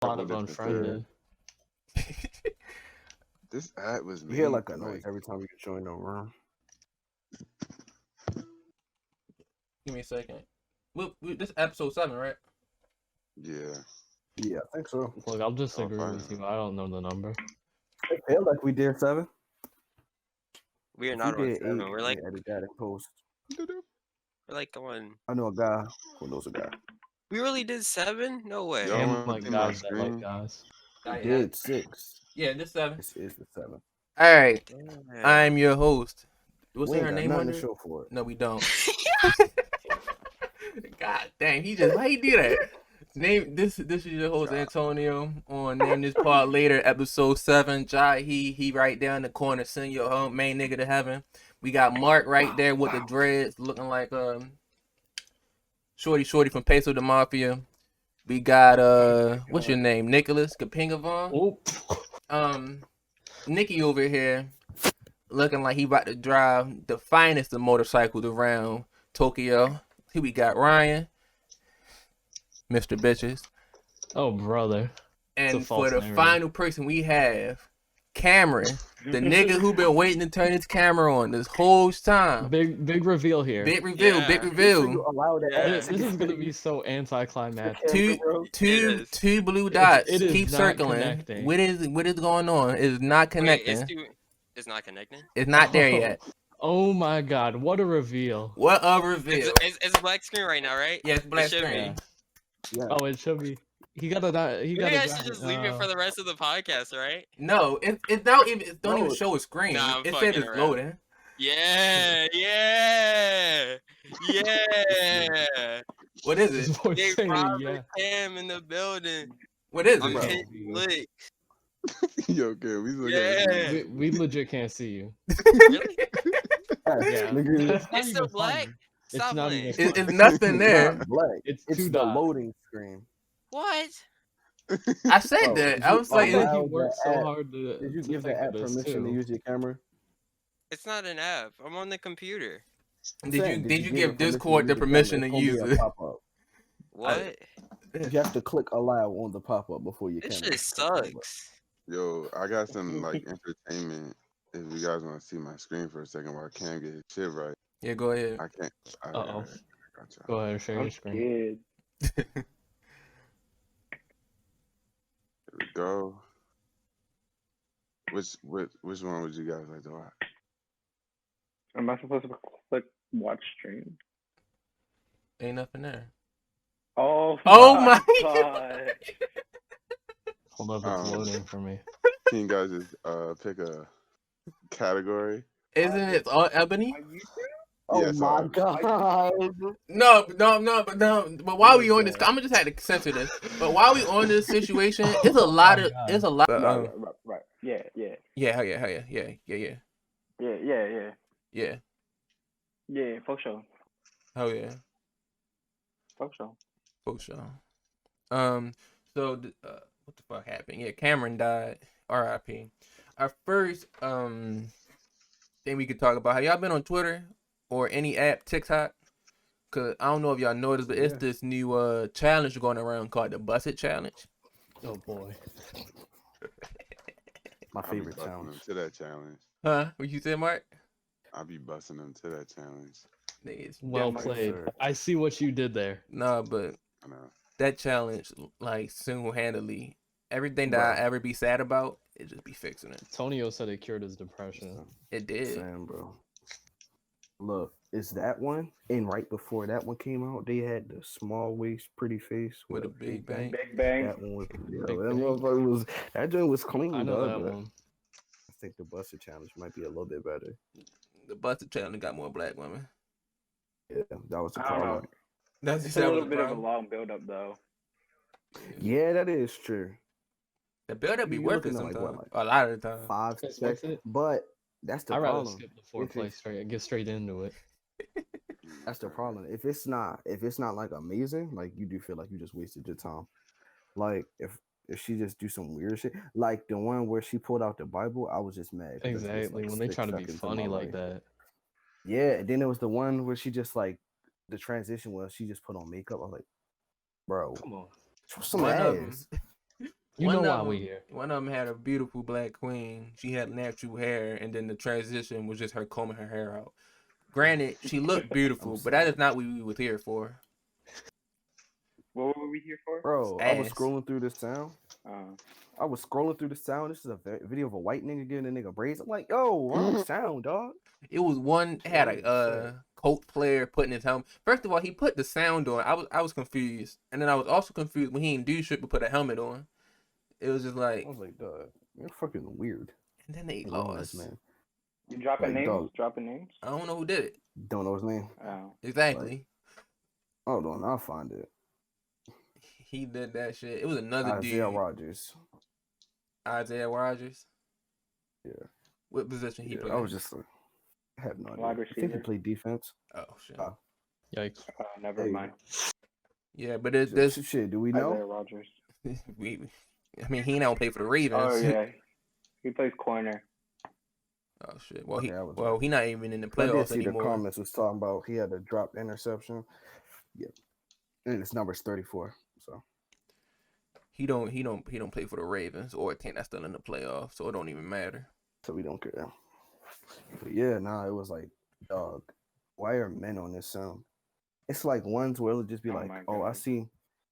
A lot of unfriended. This ad was You made. hear like a noise every time you join the room. Give me a second. This is episode 7, right? Yeah. Yeah, I think so. Look, I'll disagree with you. I don't know the number. It felt like we did 7. We are not on 7. 8, We're like edit that and post. we're like on. I know a guy who knows a guy. We really did 7? No way. Yo, And wanna like see my guys that screen? like guys. We did 6. Yeah, this 7. This is the 7. All right, Yeah. I'm your host. What's We ain't her got name nothing on to it? show for it. No, we don't. God dang, why he do that? This is your host Antonio on Name This Pod Later, episode 7. Jai, he right there in the corner, send your home main nigga to heaven. We got Marc right there with the dreads, looking like Shorty from Peso the Mafia. We got what's your name? Nxcholask Kapingavon. Oh. Nikki over here, looking like he about to drive the finest of motorcycles around Tokyo. Here we got Ryan, Mr. Bitches. Oh, brother. And for the final person we have, Cameron, the nigga who been waiting to turn his camera on this whole time. Big reveal here. Big reveal. This is gonna be so anticlimactic. Two blue dots. It is Keep not circling. connecting. What is going on? It is not connecting. Wait, it's not connecting? It's not there yet. Oh my god, what a reveal. What a reveal. It's a black screen right now, right? Yeah, it's black screen. Yeah. Oh, it should be. You guys should just leave it for the rest of the podcast, right? No, it don't even show a screen. Nah, it says it's loading. Yeah. What is it? Big Robert Cam in the building. What is I'm it? lit. Yo, okay, we look at it. We legit can't see you. Really? Yeah. It's still black? Stop not playing. even It's nothing there. Not black. It's It's two the dots. loading screen. What? I said that. I was like, He Allow worked the so app. hard to. Did you to give the think of app this, permission to too. use your camera? It's not an app. I'm on the computer. did you give it Discord the permission to use use your it? camera? Pop-up. What? You have to click allow on the pop-up before you This can. shit sucks. Yo, I got some like entertainment. If you guys want to see my screen for a second while I can't get his shit right. Yeah, go ahead. I can't. Uh-oh. Gotcha. Go ahead, share your screen. Here we go. Which one would you guys like to watch? Am I supposed to click watch stream? Ain't nothing there. Oh my god. Hold up, it's loading for me. Can you guys just pick a category? Isn't it all Ebony? Oh Yes, my I- god. No. But while we on this, I'm gonna just have to censor this. But while we on this situation, it's a lot of. Right. Yeah. Yeah, hell yeah. Yeah, for sure. Hell yeah. For sure. For sure. So what the fuck happened? Yeah, Cameron died. R.I.P. Our first thing we could talk about. Have y'all been on Twitter or any app, TikTok? Cause I don't know if y'all noticed, but it's this new challenge going around called the Bussit challenge. Oh boy. My I'll be favorite busting challenge. them to that challenge. Huh? What you said, Marc? I'll be busting them to that challenge. Niggas, Well my played. sir. I see what you did there. nah, but I know. that challenge, like single-handedly, everything that I ever be sad about, it just be fixing it. Tonio said it cured his depression. It did. Sam, bro. Look, it's that one, and right before that one came out, they had the small waist, pretty face With a big bang. Big Bang. That one was, Big that Bang. motherfucker was, that joint was clean. I know dog, that but one. I think the Bussit challenge might be a little bit better. The Bussit challenge got more black women. Yeah, that was the I don't know. problem. That's It's a little bit of a long build up though. Yeah, that is true. The build-up be You're worth it looking at, like, sometimes. what, A lot of the time. 5 Expect seconds, it? but that's the I'd rather problem. skip the foreplay it's- straight. Get straight into it. That's the problem. If it's not like amazing, like you do feel like you just wasted your time. Like if she just do some weird shit, like the one where she pulled out the Bible, I was just mad. 'cause it's, Exactly. like, When they 6 try to be seconds of funny my like life. that. Yeah, and then there was the one where she just like the transition was she just put on makeup. I was like, bro, Come on. show some One of 'em. ass. You know why we here. One of them had a beautiful black queen. She had natural hair, and then the transition was just her combing her hair out. Granted, she looked beautiful, but that is not what we was here for. What were we here for? Bro, I was Ass. scrolling through the sound. This is a video of a white nigga getting a nigga braids. I'm like, yo, wrong sound, dog. It was one had a Colt player putting his helmet. First of all, he put the sound on. I was confused, and then I was also confused when he didn't do shit but put a helmet on. It was just like, I was like, dog, you're fucking weird. and then they Wrong lost. ass man. You dropping Like, names? dog. Dropping names? I don't know who did it. Don't know his name. Oh. Exactly. Hold on, I'll find it. He did that shit. It was another Isaiah dude. Rogers. Isaiah Rogers. Yeah. What position he Yeah, played? I was just like, I have no idea. Wide I think he receiver. played defense. Oh shit. Yikes. Never Hey. mind. Yeah, but there's Shit, do we know? Isaiah Rogers. I mean, he don't play for the Ravens. Oh yeah, he plays corner. Oh shit. Well, Okay, he not even in the I did playoffs see the anymore. comments was talking about he had a dropped interception. Yeah. And his number's 34. So He don't play for the Ravens or a team that's still in the playoffs, so it don't even matter. so we don't care. But yeah, nah, it was like, dog, why are men on this sound? It's like ones where it'll just be Oh like, my oh, I God. see.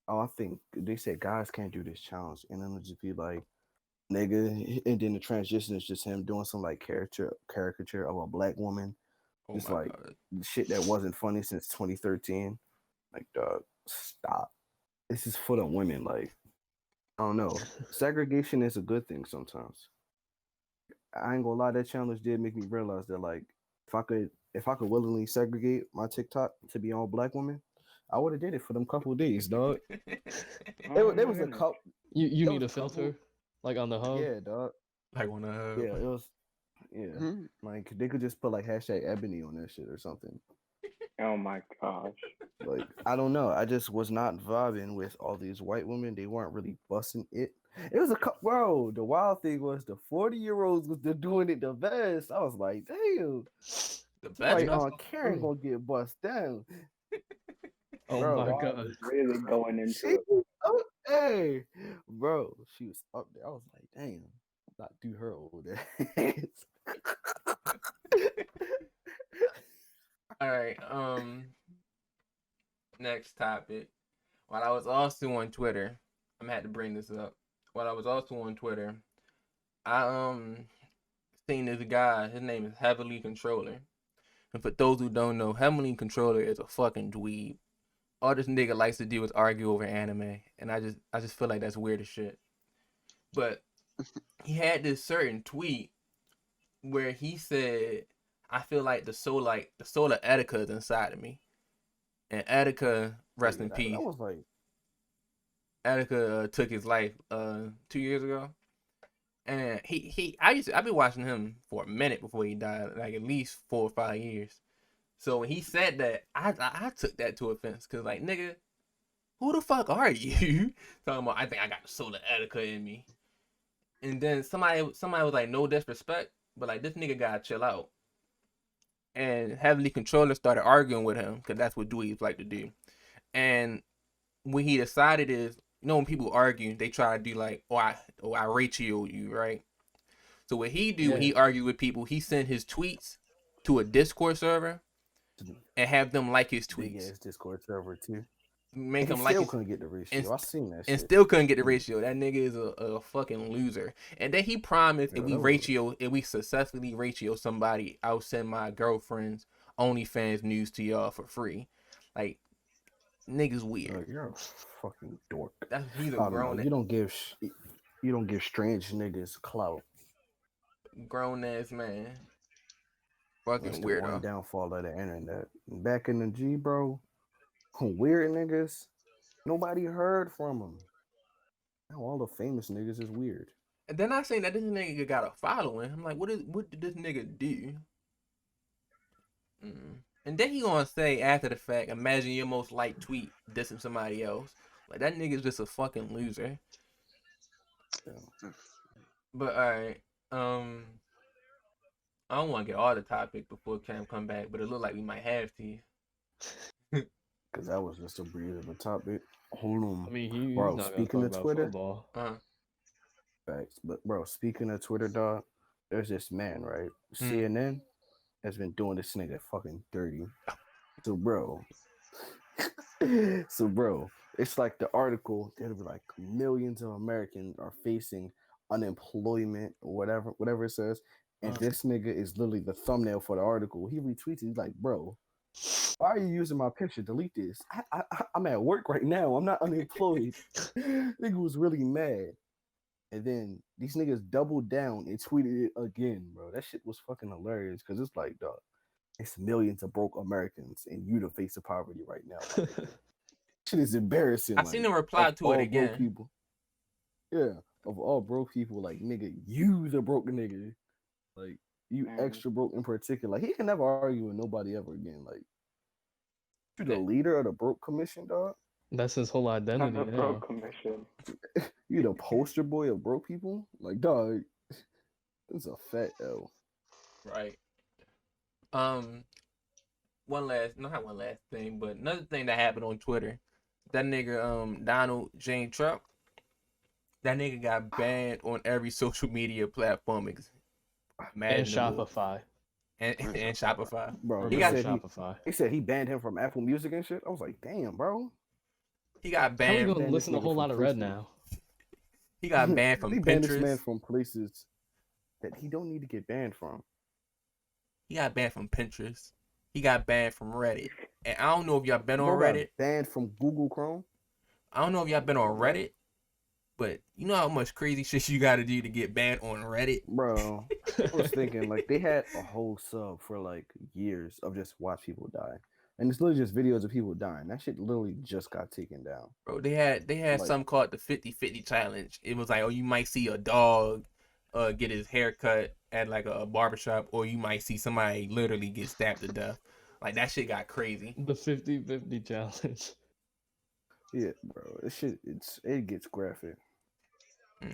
Oh, I think they said guys can't do this challenge. And then it'll just be like, nigga. And then the transition is just him doing some like caricature of a black woman. Oh Just my like God. shit that wasn't funny since 2013. Like, dog, stop. This is for the women. Like, I don't know. Segregation is a good thing sometimes. I ain't gonna lie, that challenge did make me realize that like if I could willingly segregate my TikTok to be all black women, I would have did it for them couple of days, dog. There was a couple. You There need a was a couple- filter, like on the hub. Yeah, dog. Like when Yeah, it was. Yeah, like they could just put like #ebony on that shit or something. Oh my gosh. Like, I don't know. I just was not vibing with all these white women. They weren't really busting it. It was bro. The wild thing was the 40-year-olds was doing it the best. I was like, damn. the best. Like, that's on Karen gonna get bust down. Oh Bro, my Wow, god. was really going into She it. was up there, bro. She was up there. I was like, damn. Not do her old ass. All right. Next topic. While I was also on Twitter, I'm gonna have to bring this up. While I was also on Twitter, I seen this guy. His name is Heavily Controller. And for those who don't know, Heavily Controller is a fucking dweeb. All this nigga likes to do is argue over anime, and I just feel like that's weird as shit. But he had this certain tweet where he said, "I feel like the soul of Etika is inside of me," and Etika, rest in peace. I was like, Etika took his life 2 years ago, and I've been watching him for a minute before he died, like at least 4 or 5 years. So when he said that, I took that to offense, cause like, nigga, who the fuck are you? Talking about, I think I got the soul of Etika in me. And then somebody was like, no disrespect, but like, this nigga gotta chill out. And Heavily Controller started arguing with him, because that's what dweebs like to do. And what he decided is, you know, when people argue, they try to do like, I ratio you, right? So what he do when he argue with people, he send his tweets to a Discord server and have them like his big tweets. ass Discord server too. Make And him he like still his, couldn't get the ratio. I seen that and shit. still couldn't get the ratio. That nigga is a fucking loser. And then he promised Yeah, if we successfully ratio somebody, I'll send my girlfriend's OnlyFans news to y'all for free. Like, niggas weird. Like, you're a fucking dork. He's a I don't know. grown You don't give strange niggas clout. ass man. That's Fucking the one weirdo. downfall of the internet. Back in the G, bro, weird niggas, nobody heard from them. Now all the famous niggas is weird. And then I saying that this nigga got a following. I'm like, what did this nigga do? And then he gonna say after the fact, imagine your most liked tweet dissing somebody else. Like, that nigga's just a fucking loser. Yeah. But alright, I don't want to get all the topic before Cam come back, but it look like we might have to. Cause that was just a breeze of a topic. Hold on. I mean, he's Bro, not gonna speaking talk of about Twitter, football. Facts. But bro, speaking of Twitter, dog, there's this man, right? CNN has been doing this nigga fucking dirty. So bro, it's like the article. They'll be like millions of Americans are facing unemployment or whatever it says. And this nigga is literally the thumbnail for the article. He retweets it. He's like, bro, why are you using my picture? Delete this. I'm at work right now. I'm not unemployed. Nigga was really mad. And then these niggas doubled down and tweeted it again, bro. That shit was fucking hilarious. Cause it's like, dog, it's millions of broke Americans and you the face of poverty right now. Shit is embarrassing. I seen him reply to it again. People, yeah, of all broke people, like nigga, you the broke nigga. Like you extra broke in particular. Like he can never argue with nobody ever again. Like you the leader of the broke commission, dog. That's his whole identity. The broke commission. You the poster boy of broke people? Like, dog, it's a fat L. Right. Not one last thing, but another thing that happened on Twitter. That nigga, Donald J. Trump, that nigga got banned on every social media platform. And Shopify. And Shopify. Bro, he said he banned him from Apple Music and shit. I was like, damn, bro. He got banned. I'm gonna listen to a whole lot of Red now. He got banned from he Pinterest. Banned this man from places that he don't need to get banned from. He got banned from Pinterest. He got banned from Reddit. And I don't know if y'all been on Reddit. Banned from Google Chrome. I don't know if y'all been on Reddit, but you know how much crazy shit you gotta do to get banned on Reddit? Bro, I was thinking like they had a whole sub for like years of just watch people die. And it's literally just videos of people dying. That shit literally just got taken down. Bro, they had like, something called the 50-50 challenge. It was like, oh, you might see a dog get his hair cut at like a barbershop, or you might see somebody literally get stabbed to death. Like that shit got crazy. The 50-50 challenge. Yeah, bro. This shit it gets graphic.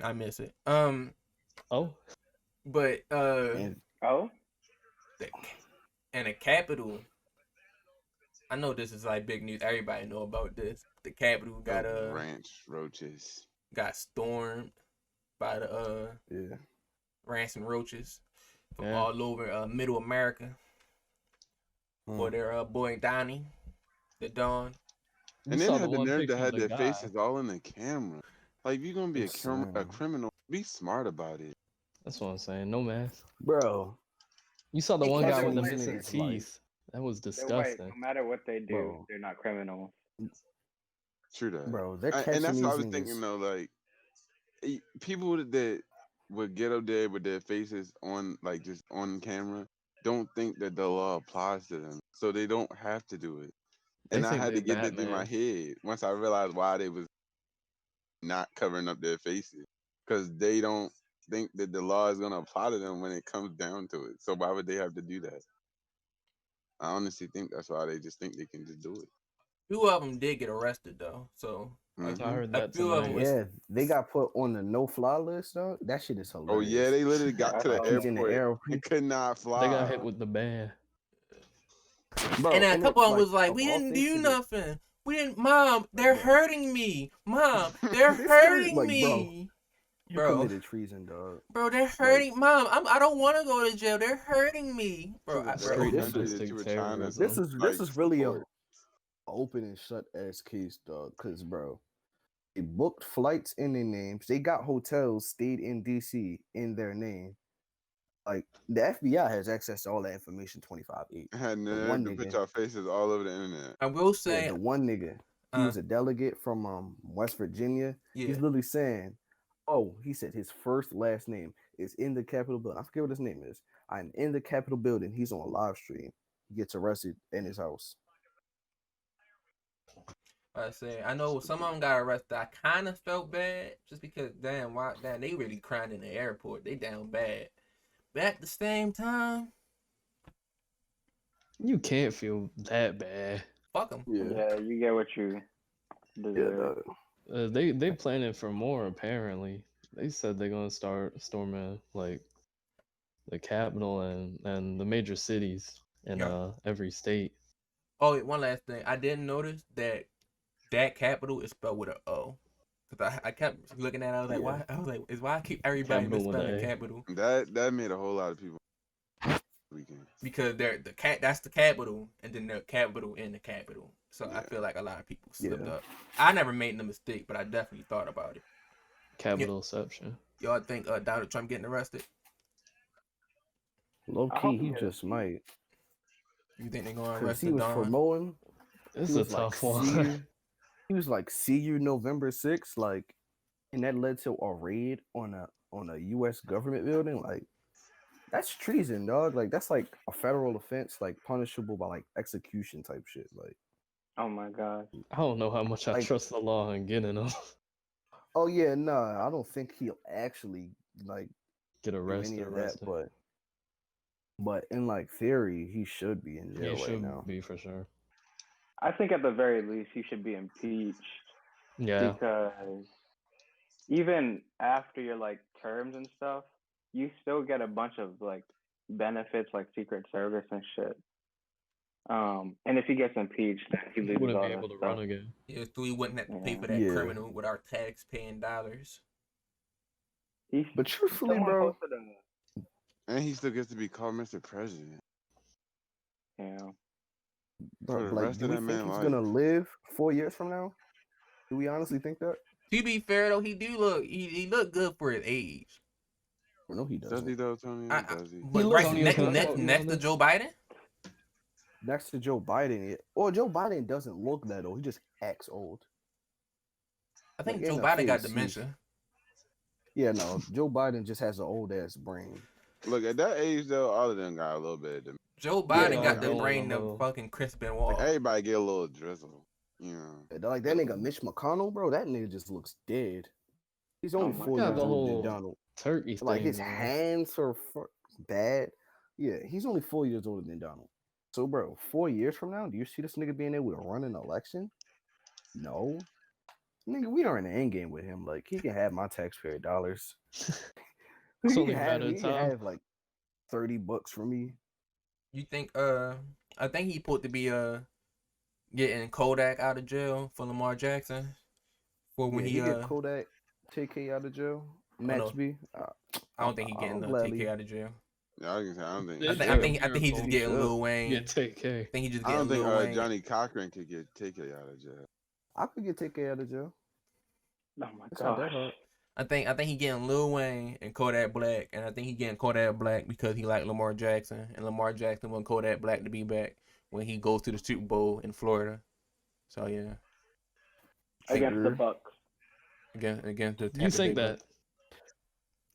I miss it. Oh. But and the Capitol. I know this is like big news. Everybody know about this. The Capitol got ranch roaches. Got stormed by the ranch and roaches from all over Middle America. For their boy Donnie, the Don. And then had the nerve to have their faces all in the camera. Like, if you're gonna be a criminal, be smart about it. That's what I'm saying. No mask, bro. You saw the one guy with the missing teeth. That was disgusting. No matter what they do, they're not criminals. True that, bro. And that's what I was thinking though. Like, people that would get up there with their faces on, like, just on camera, don't think that the law applies to them, so they don't have to do it. And I had to get that through my head once I realized why they was not covering up their faces, because they don't think that the law is gonna apply to them when it comes down to it. So why would they have to do that? I honestly think that's why they just think they can just do it. Two of them did get arrested though, so I heard that tonight. They got put on the no-fly list, though. That shit is hilarious. Oh yeah, they literally got to the airport and could not fly. They got hit with the ban. Bro, and a couple of them was like, we didn't do nothing. We didn't, Mom, they're hurting me. Mom, they're hurting me. Bro, you committed treason, dog. Bro, they're hurting. Mom, I don't want to go to jail. They're hurting me. Bro, this is really a open and shut ass case, dog. Cause bro, they booked flights in their names. They got hotels stayed in DC in their name. Like the FBI has access to all that information 25/8. Had nerve to put your faces all over the internet. I will say the one nigga, he was a delegate from West Virginia. Yeah. He's literally saying, oh, he said his last name is in the Capitol building. I forget what his name is. I'm in the Capitol building. He's on a live stream. He gets arrested in his house. I know some of them got arrested. I kind of felt bad just because, damn, they really crying in the airport. They down bad. But at the same time, you can't feel that bad. Fuck them. Yeah, you get what you deserve. They planning for more. Apparently, they said they're gonna start storming like the Capitol and the major cities in every state. Oh, one last thing. I didn't notice that Capitol is spelled with an O. Cause I kept looking at it. I was like, Yeah. why? I was like, is why I keep everybody Capital with misspelling a. capital? That made a whole lot of people weekend. Because they're that's the capital, and then the capital in the capital. So I Yeah. feel like a lot of people slipped Yeah. up. I never made the mistake, but I definitely thought about it. Capitalception. Y'all think Donald Trump getting arrested? Low I key, hope he he gets just might. You think they're gonna Because arrest he the was Don? promoting. This He is a was like, tough see one. you. He was like, see you November 6th. Like, and that led to a raid on a U.S. government building. Like, that's treason, dog. Like, that's like a federal offense, like punishable by like execution type shit. Like, Oh my god. I don't know how much I Like- trust the law in getting him. oh yeah, nah, I don't think he'll actually like Get do arrested. any of that, but in like theory, he should be in He jail right should now. be for sure. I think at the very least he should be impeached Yeah. because even after your like terms and stuff, you still get a bunch of like benefits like Secret Service and shit. And if he gets impeached, then he He loses wouldn't all be that able to stuff. run again. Yeah, so we wouldn't have to pay for that Yeah. criminal with our tax-paying dollars. But truthfully, Someone bro, posted a And he still gets to be called Mr. President. yeah. For the like, rest do of we that think man's he's life. gonna live 4 years from now? Do we honestly think that? To be fair though, he look good for his age. No, he Does doesn't. he though, Tony? Does he? But looks right good. next to Joe Biden. Next to Joe Biden, or Joe Biden doesn't look that old. He just acts old. I think Like, Joe in the Biden got face, dementia. Yeah, no, Joe Biden just has an old ass brain. Look, at that age though, all of them got a little bit of them. Joe Biden Yeah, got the going brain a of little. fucking Chris Benoit. Like everybody get a little drizzle. You know. Like that nigga Mitch McConnell, bro. That nigga just looks dead. He's only Oh my 4 Got years the older than whole Donald. turkey Like thing. his man. hands are bad. Yeah, he's only 4 years older than Donald. So, bro, 4 years from now, do you see this nigga being able to run an election? No. Nigga, we are in the end game with him. Like, he can have my taxpayer dollars. It's he only can a have, matter of he can time. have like $30 from me. You think I think he put to be getting Kodak out of jail for Lamar Jackson for when Yeah, he get Kodak, TK out of jail. no. Max B. I don't think he getting TK out of jail. Yeah, I can say I don't think. It's I think he just miracle. getting He Lil Wayne. Yeah, take care. I think he just I don't getting think Lil Wayne. Johnny Cochran could get taken out of jail. I could get TK out of jail. Oh my It's not that gosh. hard. I think he getting Lil Wayne and Kodak Black, and I think he getting Kodak Black because he like Lamar Jackson, and Lamar Jackson want Kodak Black to be back when he goes to the Super Bowl in Florida. So yeah, Against the Bucks. against the You Tampa think Bay that? Bucks.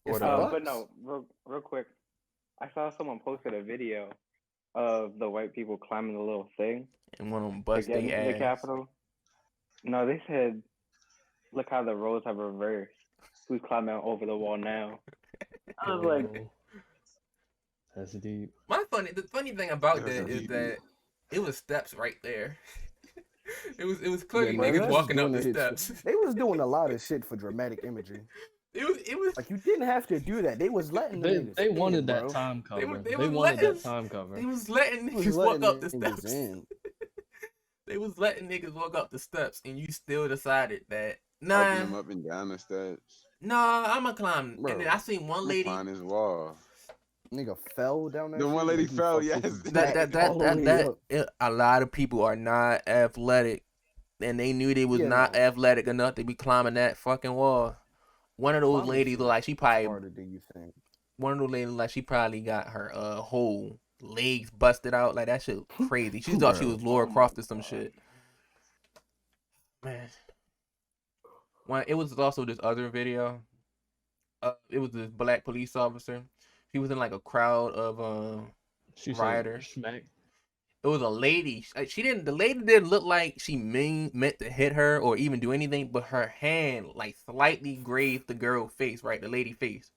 Or the But no, real quick. I saw someone posted a video of the white people climbing the little thing and one of them to bust get their into the ass. Capitol. No, they said, look how the roles have reversed. Who's climbing over the wall now? I was like, Oh, that's deep. The funny thing about That's that is deep. that it was steps right there. it was clearly Yeah, niggas that's walking up doing the it. steps. They was doing a lot of shit for dramatic imagery. It was Like, you didn't have to do that. They was letting the niggas They wanted in, that bro. time cover. they They was wanted letting- that time cover. They was letting They was niggas walk letting up the niggas steps. in. They was letting niggas walk up the steps, and you still decided that Helping him up and down the steps. I'm gonna climb. Bro, And then I seen one lady. Climb his wall. Nigga fell down that The one shit, lady like, he fell, fucked yes. his back all the way up. A lot of people are not athletic, and they knew they was Yeah, not no. athletic enough to be climbing that fucking wall. One of those Climbing ladies shit look like she is probably harder than you think. got her whole legs busted out. Like that shit crazy. She thought she Bro, was Laura oh Croft my or some God. shit. Man. It was also this other video. It was this black police officer. He was in like a crowd of She said, rioters. "Schmack." It was a lady. The lady didn't look like she meant to hit her or even do anything, but her hand like slightly grazed the girl's face, right? The lady face.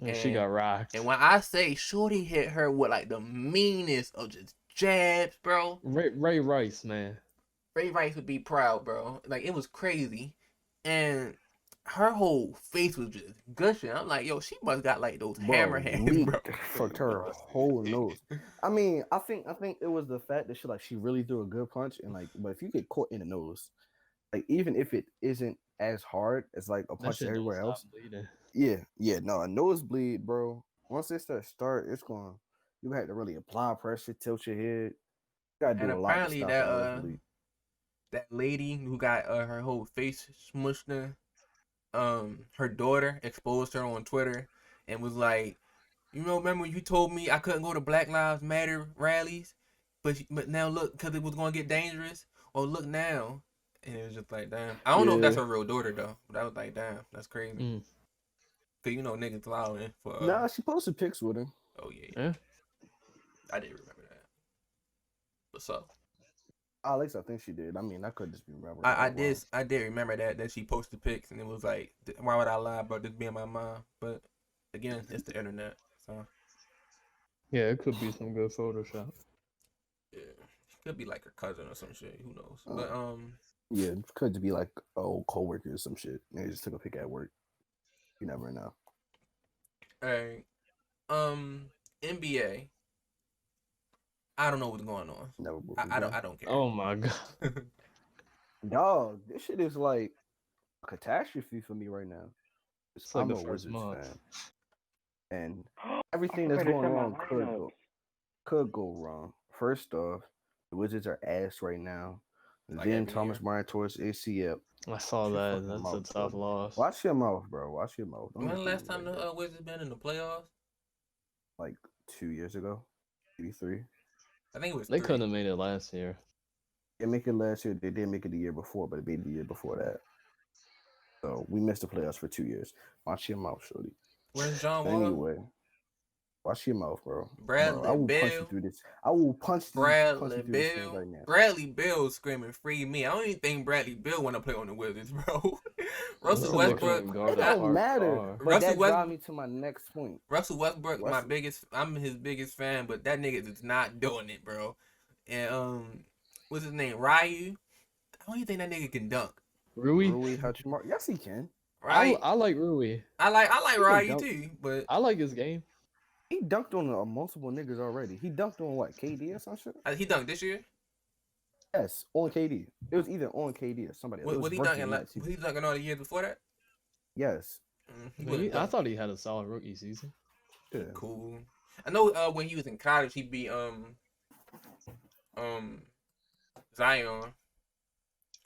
And she got rocked. And when I say Shorty hit her with like the meanest of just jabs, bro. Ray Rice, man. Ray Rice would be proud, bro. Like it was crazy. And her whole face was just gushing. I'm like, yo, she must got like those hammer hands, bro. Fucked her whole nose. I mean, I think it was the fact that she really threw a good punch, and like, but if you get caught in the nose, like even if it isn't as hard as like a That punch shit don't everywhere stop else. bleeding. Yeah, no, a nosebleed, bro. Once it start, it's going. You have to really apply pressure, tilt your head. You gotta And do a lot to apparently stop a nosebleed. that lady who got her whole face smushed in, her daughter exposed her on Twitter and was like, remember you told me I couldn't go to Black Lives Matter rallies, but now look, because it was going to get dangerous. Well, look now. And it was just like, damn. I don't know if that's her real daughter, though. But I was like, damn, that's crazy. Because, niggas allowing for... Nah, she posted pics with him. Oh, yeah. I didn't remember that. What's up? At least I think she did. I mean, I could just be remembering. I did remember that she posted pics, and it was like, why would I lie about this being my mom? But, again, it's the internet, so... Yeah, it could be some good Photoshop. Yeah, could be like her cousin or some shit. Who knows? But yeah, it could be like an old coworker or some shit. They just took a pic at work. You never know. All right, NBA. I don't know what's going on. Never. I don't care. Oh my god. Dog, this shit is like a catastrophe for me right now. It's like I'm the a first Wizards month. fan, and everything that's going on could go wrong. First off, the Wizards are ass right now. Like then Thomas Bryant towards ACL. I saw that. That's a tough loss. Watch your mouth, bro. Watch your mouth. When the last time the Wizards been in the playoffs? Like 2 years ago, maybe 3. I think it was. They couldn't have made it last year. They make it last year. They did make it the year before, but it made the year before that. So we missed the playoffs for 2 years. Watch your mouth, shorty. Where's John Wall? Anyway, watch your mouth, bro. Bradley I will Beal. punch you through this. I will punch you through this thing right now. Bradley Beal screaming "Free me!" I don't even think Bradley Beal want to play on the Wizards, bro. Russell Westbrook. It don't matter. But that brought me to my next point. Russell Westbrook, I'm his biggest fan, but that nigga is not doing it, bro. And what's his name? Ryu. I don't even think that nigga can dunk. Rui Hachimura. Yes, he can. Right? I like Rui. I like Ryu too, but I like his game. He dunked on multiple niggas already. He dunked on what, KD or some shit? He dunked this year? Yes, on KD. It was either on KD or somebody else. Was he dunking was he dunking all the years before that? Yes. I thought he had a solid rookie season. Yeah. Cool. I know when he was in college he beat Zion.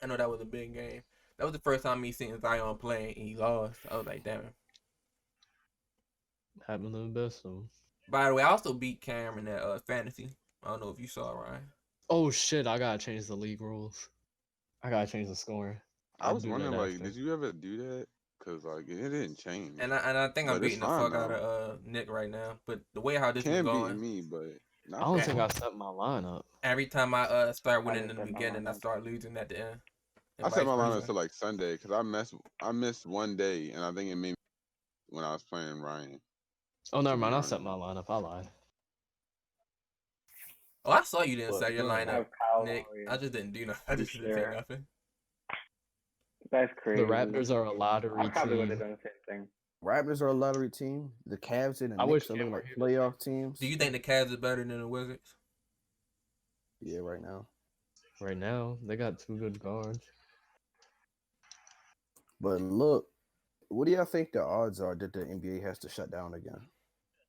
I know that was a big game. That was the first time me seeing Zion playing and he lost. I was like, damn. Happened to the best of them. By the way, I also beat Cameron at fantasy. I don't know if you saw it, Ryan. Oh shit! I gotta change the league rules. I gotta change the scoring. I was wondering, like, did you ever do that? Cause like it didn't change. And I think I'm beating the fuck out of Nick right now. But the way how this is going, beat me, but I don't think I set my lineup. Every time I start winning in the beginning, I start losing at the end. I set my lineup to like Sunday because I missed one day, and I think it made me when I was playing Ryan. Oh, never mind. I set my lineup. I lied. Oh, I saw you didn't set your lineup, Nick. I just didn't do nothing. I just didn't say nothing. That's crazy. The Raptors are a lottery team. Probably would have done the same thing. Raptors are a lottery team. The Cavs and the Knicks are looking like playoff teams. Do you think the Cavs are better than the Wizards? Yeah, right now. Right now, they got 2 good guards. But look, what do y'all think the odds are that the NBA has to shut down again?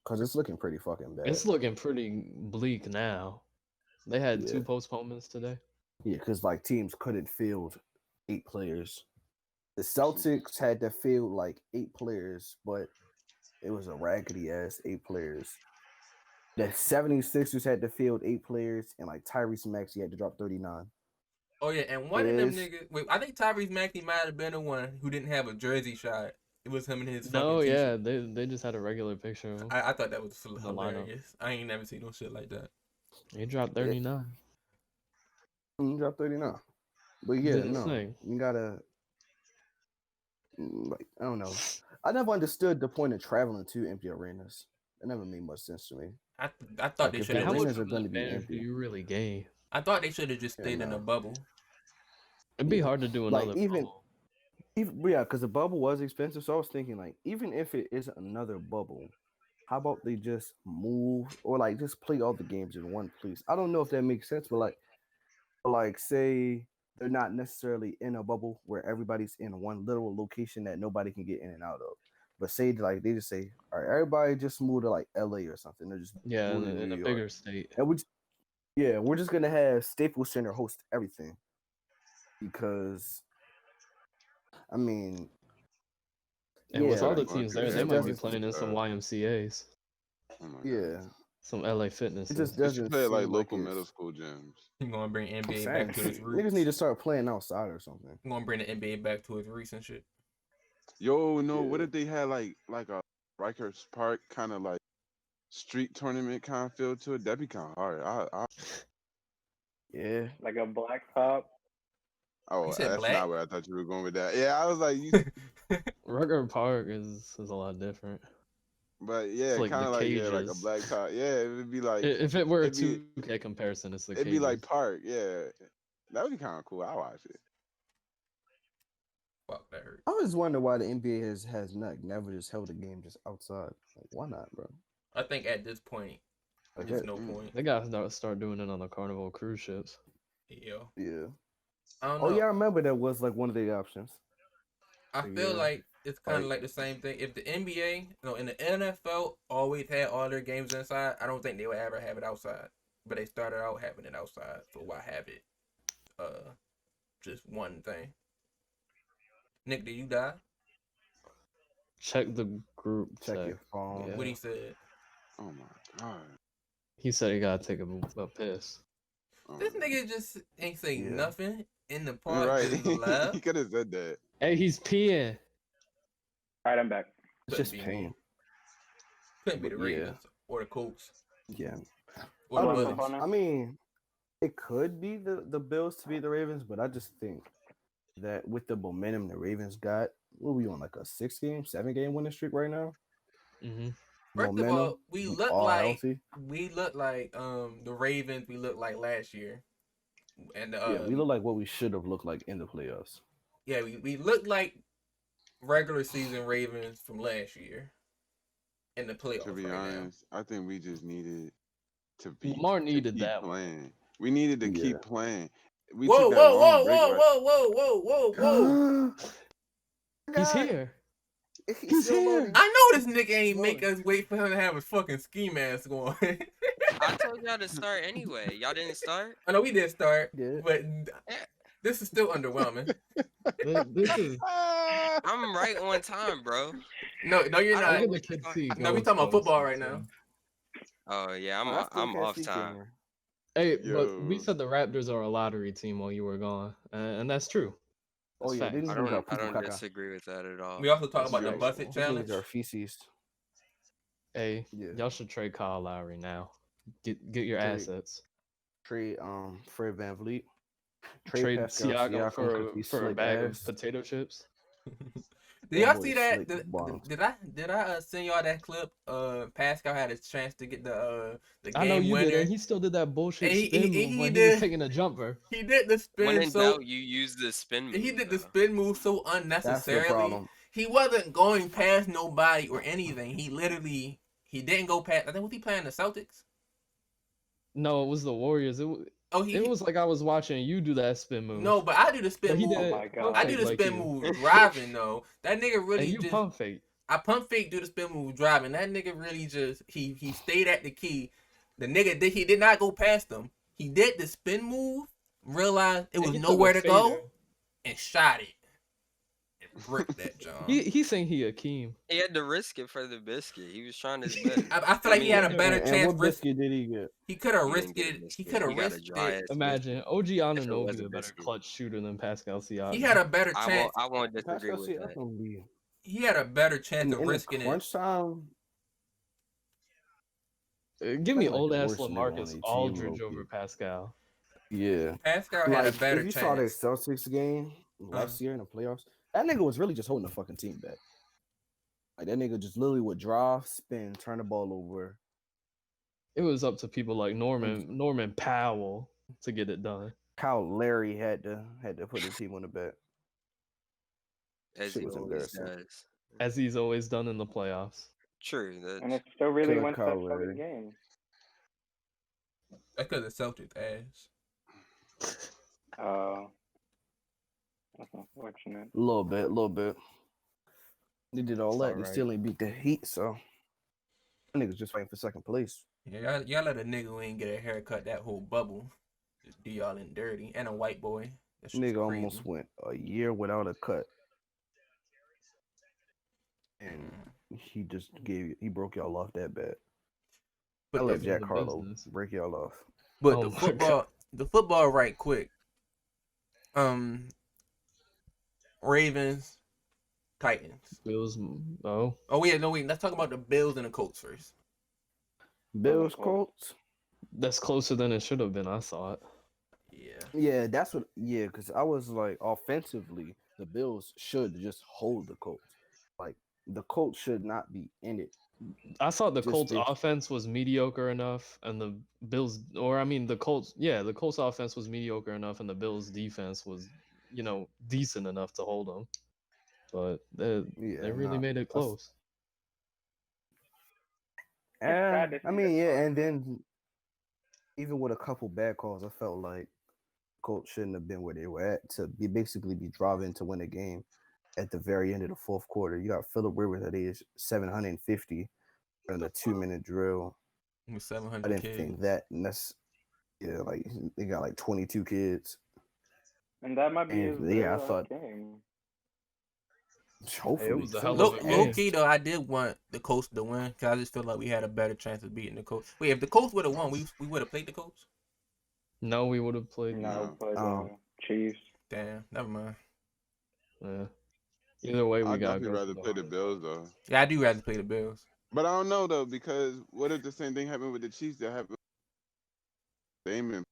Because it's looking pretty fucking bad. It's looking pretty bleak now. They had 2 postponements today. Yeah, because like teams couldn't field 8 players. The Celtics had to field like 8 players, but it was a raggedy ass 8 players. The 76ers had to field 8 players, and like Tyrese Maxey had to drop 39. Oh yeah, and one of them niggas. Wait, I think Tyrese Maxey might have been the one who didn't have a jersey shot. It was him and his. No, yeah, they just had a regular picture of him. I thought that was hilarious. I ain't never seen no shit like that. He dropped 39. He dropped 39. But yeah, you gotta. Like, I don't know. I never understood the point of traveling to empty arenas. It never made much sense to me. I thought they should have. How much are going to be empty? You really gay? I thought they should have just stayed in a bubble. It'd be hard to do another bubble. Yeah, because the bubble was expensive. So I was thinking, like, even if it is another bubble, how about they just move or like just play all the games in one place? I don't know if that makes sense, but like say they're not necessarily in a bubble where everybody's in one literal location that nobody can get in and out of. But say like they just say, all right, everybody just move to like LA or something. They're just Yeah, moving to in New a York. bigger state. And we're just gonna have Staples Center host everything. Because I mean, And with all the Well, teams dude, there, it they just might be doesn't. playing in some YMCA's, Oh my God. Yeah, some LA Fitnesses. it just They should doesn't play at like seem local like middle it's. school gyms. You gonna bring I'm NBA saying, back to its niggas roots. need to start playing outside or something. You gonna bring the NBA back to its roots and shit. Yo, no, what Yeah. if they had like a Rikers Park kind of like street tournament kind of feel to it? That'd be kind of hard. Yeah, Like a black top. Oh, You said that's black? not where I thought you were going with that. Yeah, I was like, Rucker Park is a lot different. but yeah, like kind the of like like a cages. black top. Yeah, it would be like If it were a it'd be 2K comparison, it's the it'd cages. be like park. Yeah, that would be kind of cool. I watch it. Fuck, that hurt. I always wonder why the NBA has never just held a game just outside. Like, why not, bro? I think at this point, Like there's that- no point. They gotta start doing it on the Carnival cruise ships. Yo, Yeah. I don't know. Oh yeah, I remember that was like one of the options. I feel Yeah. like it's kind of Like- like the same thing. If the NBA, in the NFL, always had all their games inside, I don't think they would ever have it outside. But they started out having it outside, so why have it? Just one thing. Nick, did you die? Check the group Check chat. your phone. Yeah. What he said? Oh my God. He said he gotta take a piss. Oh This my nigga just ain't say Yeah. nothing in the God. part. Right. Just left. He could have said that. Hey, he's peeing. All right, I'm back. It's Couldn't just be me. pain. Couldn't be the Yeah. Ravens or the Colts. Yeah. Or I the don't know. Bullets. Hold on. I mean, it could be the Bills to be the Ravens, but I just think that with the momentum the Ravens got, what are we on, like a 7-game winning streak right now? Mm-hmm. First of all, we look all like healthy. the Ravens. We look like last year, and Yeah, we look like what we should have looked like in the playoffs. yeah, we look like regular season Ravens from last year in the playoffs. To be right honest, I think we just needed to be. Lamar to needed keep that one. playing. We needed to Yeah. keep playing. We Whoa, took that whoa, long whoa, break. whoa, right- whoa, whoa, whoa, whoa, whoa! He's here. He's here. loading. I know this nigga ain't Slow make it. us wait for him to have his fucking ski mask on. I told y'all to start anyway. Y'all didn't start? I know we did start, Yeah. but this is still underwhelming. This is. I'm right on time, bro. No, you're I not. don't Look at the kid see. No, we talking about football right now. Oh yeah, I still I'm can't off see time. Gamer. Hey, but we Yo. said the Raptors are a lottery team while you were gone, and that's true. Oh, That's yeah, facts. didn't I even don't got poop caca. disagree with that at all. We also talk That's about the right. Bussit Those challenge. niggas are feces. Hey, Yeah. y'all should trade Kyle Lowry now. Get your Trade. assets. Trade Fred VanVleet. Trade Pascal Siakam for for a bag of potato chips. Did y'all boy see is that? slick bottoms. Did I send y'all that clip? Pascal had his chance to get the I know game you winner. did, and he still did that bullshit And he spin move did. when he was taking a jumper. He did the When spin in so doubt, you use the spin move. he did the though. spin move so That's the unnecessarily. problem. He wasn't going past nobody or anything. He didn't go past. I think was he playing the Celtics? No, it was the Warriors. It was like I was watching you do that spin move. No, but I do the But spin he move. did my God. pump I fake do the like spin you. move driving though. That nigga really And you just pump fake. I pump fake, do the spin move driving. That nigga really just he stayed at the key. The nigga did not go past him. He did the spin move, realized it And was he took nowhere a to go, fader. and shot it. And bricked that John. He saying he Akeem. He had to risk it for the biscuit. He was trying his best. I feel like he had a better And chance. what biscuit did he get? He could have He risked didn't get a it. He biscuit. could have He got a risked dry it. ass Imagine OG If it was Anunoby a a better biscuit. clutch shooter than Pascal Siakam. He had a better I chance. won't disagree Pascal with that. Siakam be He had a better chance of in risking the it. crunch time. Give me That's like old the ass worst nigga on LaMarcus their team, Aldridge low-key. over Pascal. Yeah. Pascal had a Like better if you saw that chance. Celtics game last year in the playoffs, that nigga was really just holding the fucking team back. Like that nigga just literally would drive, spin, turn the ball over. It was up to people like Norman Powell to get it done. Kyle Larry had to put the team on the back. As Shit he was always embarrassing. does. As he's always done in the playoffs. True. And That's it still really Killer went to Kyle that Lowry. game. That's because the Celtics ass. That's unfortunate. A little bit. They did all It's that. all They right. still ain't beat the Heat, so niggas just fighting for second place. Yeah, y'all let a nigga who ain't get a haircut that whole bubble just do y'all in dirty. And a white boy. That shit's Nigga crazy. almost went a year without a cut, and he broke y'all off that bad. But I let the, Jack the Harlow business. break y'all off. but Oh the my football, the football right quick. Ravens, Titans. Bills. Oh, Oh yeah, no wait. Let's talk about the Bills and the Colts first. Bills, Colts. Colts. that's closer than it should have been. I thought. Yeah. Yeah, that's what. Yeah, because I was like, offensively, the Bills should just hold the Colts. Like the Colts should not be in it. I thought the Just Colts if- offense was mediocre enough, and the Bills, or I mean, the Colts. Yeah, the Colts offense was mediocre enough, and the Bills defense was, decent enough to hold them. But they really made it close. sad to I see mean, that. yeah, and then even with a couple bad calls, I felt like Colts shouldn't have been where they were at to basically be driving to win a game at the very end of the fourth quarter. You got Phillip Rivers at age 750 in a 2-minute drill. With I 700 didn't kids. think that, and that's like they got like 22 kids. And that might be And his yeah, I thought game. hopefully was a soon. hell of a Low game. key though, I did want the Colts to win because I just feel like we had a better chance of beating the Colts. Wait, if the Colts would have won, we would have played the Colts. No, we would have played. No, No. but Chiefs. Damn, never mind. Yeah. Either way, we I'd got. definitely rather play the Bills though. Yeah, I do rather play the Bills. But I don't know though, because what if the same thing happened with the Chiefs that happened? Damon.